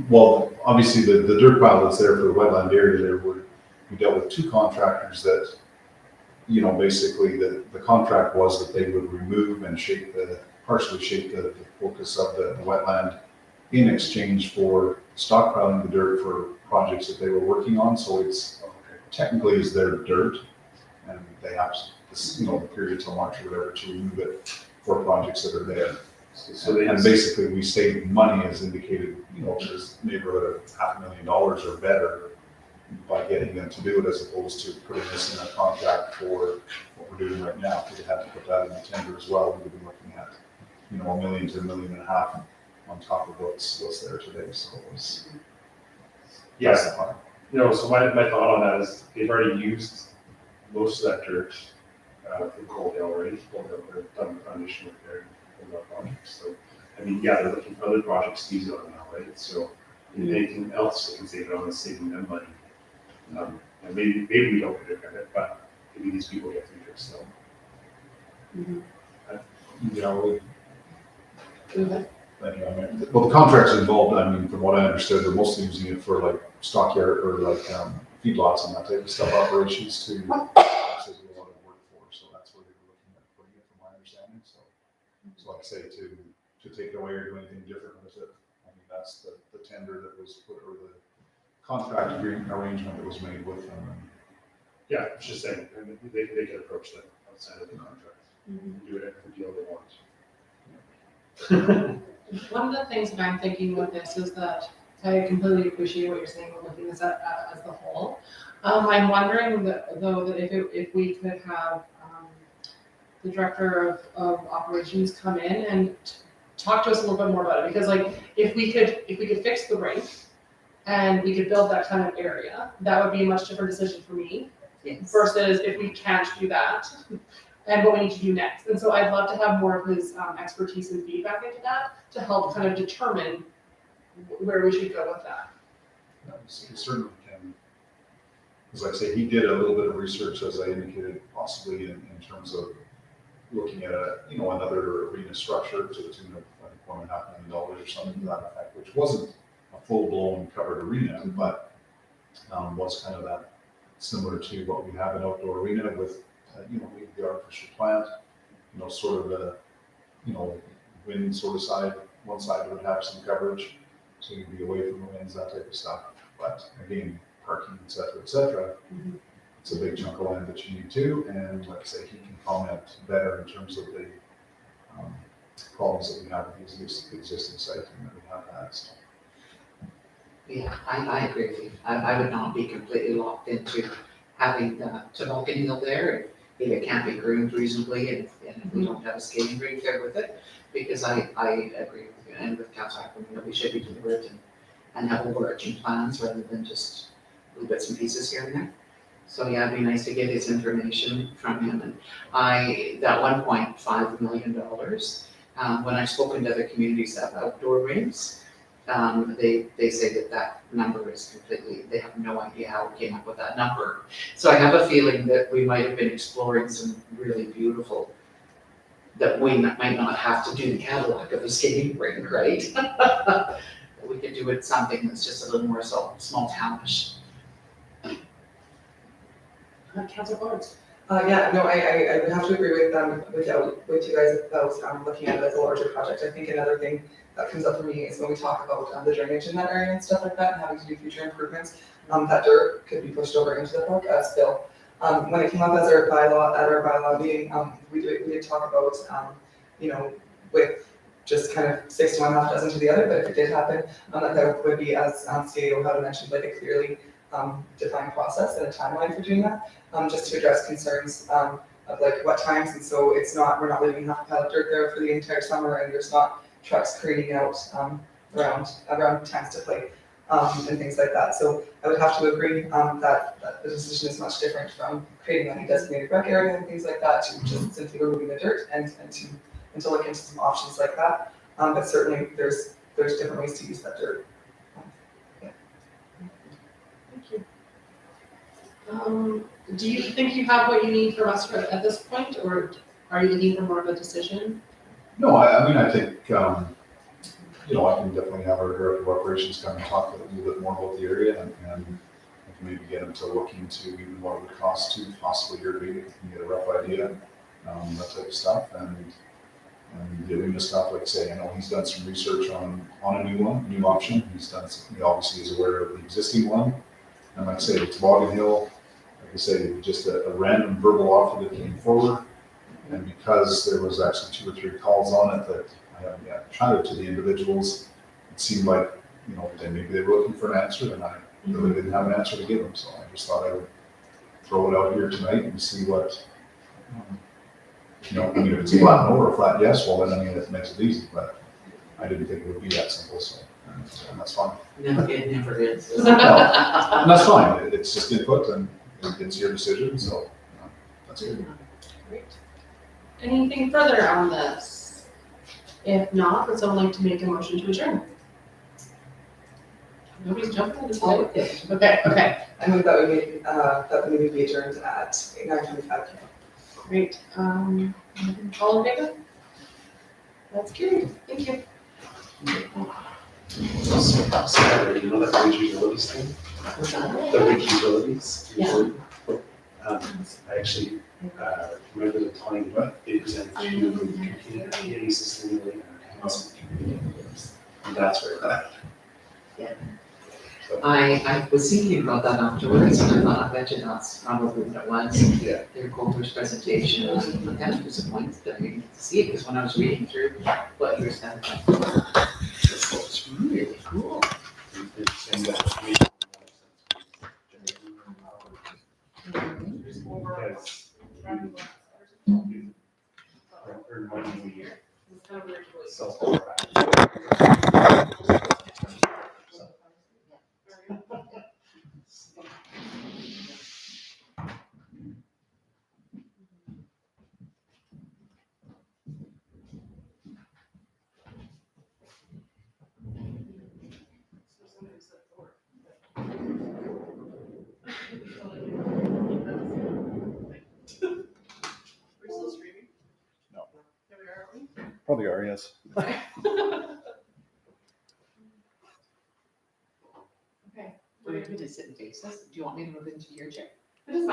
well, obviously the dirt pile that's there for the wetland area there, we dealt with two contractors that, basically the contract was that they would remove and partially shape the focus of the wetland in exchange for stockpiling the dirt for projects that they were working on. So it's technically is their dirt, and they have, the period till March or whatever to remove it for projects that are there. And basically, we save money, as indicated, to this neighborhood of $500,000 or better by getting them to do it, as opposed to putting this in a contract for what we're doing right now. If we had to put that in the tender as well, we would be looking at, $1 million to $1.5 million on top of what's there today. So it was. Yes. So my thought on that is, they've already used most of that dirt from Coaldale already. Coaldale, they've done the foundation work there in that project. So, I mean, yeah, they're looking for other projects to use it on now, right? So, anything else they can save it on is saving them money. And maybe we don't get credit, but maybe these people get through it still. Well, the contracts involved, I mean, from what I understood, they're mostly using it for like stockyard or like feedlots and that type of stuff, operations to a lot of work for. So that's where they were looking at putting it, from my understanding. So like I say, to take it away or do anything different with it, I mean, that's the tender that was put, or the contract agreement arrangement that was made with them. Yeah, it's just saying, and they can approach that outside of the contract, do whatever deal they want. One of the things that I'm thinking with this is that I completely appreciate what you're saying, we're looking at this as the whole. I'm wondering though, that if we could have, the director of operations come in and talk to us a little bit more about it, because like, if we could fix the rink and we could build that kind of area, that would be a much different decision for me Yes. versus if we can't do that and what we need to do next. And so I'd love to have more of his expertise and feedback into that to help kind of determine where we should go with that. He certainly can. As I say, he did a little bit of research, as I indicated, possibly in terms of looking at another arena structure to the tune of like $1.5 million or something to that effect, which wasn't a full-blown covered arena, but was kind of that similar to what we have in outdoor arena with, the artificial plant, sort of the, wind sort of side, one side would have some coverage, so you'd be away from the winds, that type of stuff. But again, parking, et cetera, it's a big chunk of land that you need to, and like I say, he can comment better in terms of the problems that we have with the existing site and that we have that. So. Yeah, I agree with you. I would not be completely locked into having toboggan hill there if it can't be groomed reasonably and if we don't have a skating rink there with it, because I agree with you and with Councilor Ackerman, we should be deliberate and have overarching plans rather than just little bits and pieces here and there. So yeah, it'd be nice to get his information from him. And that $1.5 million, when I've spoken to other communities that have outdoor rinks, they say that number is completely, they have no idea how we came up with that number. So I have a feeling that we might have been exploring some really beautiful, that we might not have to do the Cadillac of a skating rink, right? We could do it something that's just a little more small townish. Councilor Barnes. Yeah, no, I would have to agree with you guys about looking at it as a larger project. I think another thing that comes up for me is when we talk about the drainage in that area and stuff like that, and having to do future improvements, that dirt could be pushed over into the brook as fill. When it came up as at our bylaw meeting, we did talk about, with just kind of 6 to 1, half dozen to the other, but if it did happen, that would be, as CAO had mentioned, like a clearly defined process and a timeline for doing that, just to address concerns of like what times, and so we're not leaving half a pile of dirt there for the entire summer, and there's not trucks craning out around times to play and things like that. So I would have to agree that the decision is much different from creating any designated rec area and things like that to just simply removing the dirt and to look into some options like that. But certainly there's different ways to use that dirt. Thank you. Do you think you have what you need from us at this point, or are you looking for more of a decision? No, I think, I can definitely have our director of operations come and talk a little bit more about the area and maybe get them to look into even what it would cost to possibly irrigate it, and get a rough idea, that type of stuff. And the arena stuff, like I say, I know he's done some research on a new option. He's done some, he obviously is aware of the existing one. And like I say, the Toboggan Hill, like I say, just a random verbal offer that came forward. And because there was actually 2 or 3 calls on it that I haven't yet chatted to the individuals, it seemed like, maybe they were looking for an answer and I really didn't have an answer to give them. So I just thought I would throw it out here tonight and see what, if it's a flat no or a flat yes, well then, it makes it easy, but I didn't think it would be that simple, so, and that's fine. No, it never is. And that's fine, it's just input and it's your decision, so that's good. Great. Anything further on this? If not, would someone like to make a motion to adjourn? Nobody's jumping on this today? Okay. I move that the meeting be adjourned at 9:25 p.m. Great. All in favor? That's carried. Thank you. Sorry, you know that bridge utilities thing? Was that The bridge utilities? Yeah. I actually remember the time it was in community sustainability and housing community. And that's where that. Yeah. I was thinking about that afterwards, and I thought, I bet you that's probably what it was. Yeah. Their Coulter's presentation, and I'm kind of disappointed that I didn't get to see it, because when I was reading through what you were saying, this looks really cool. We're still streaming? No. There we are, aren't we? Probably are, yes. Okay. We're gonna sit and face this. Do you want me to move into your chair?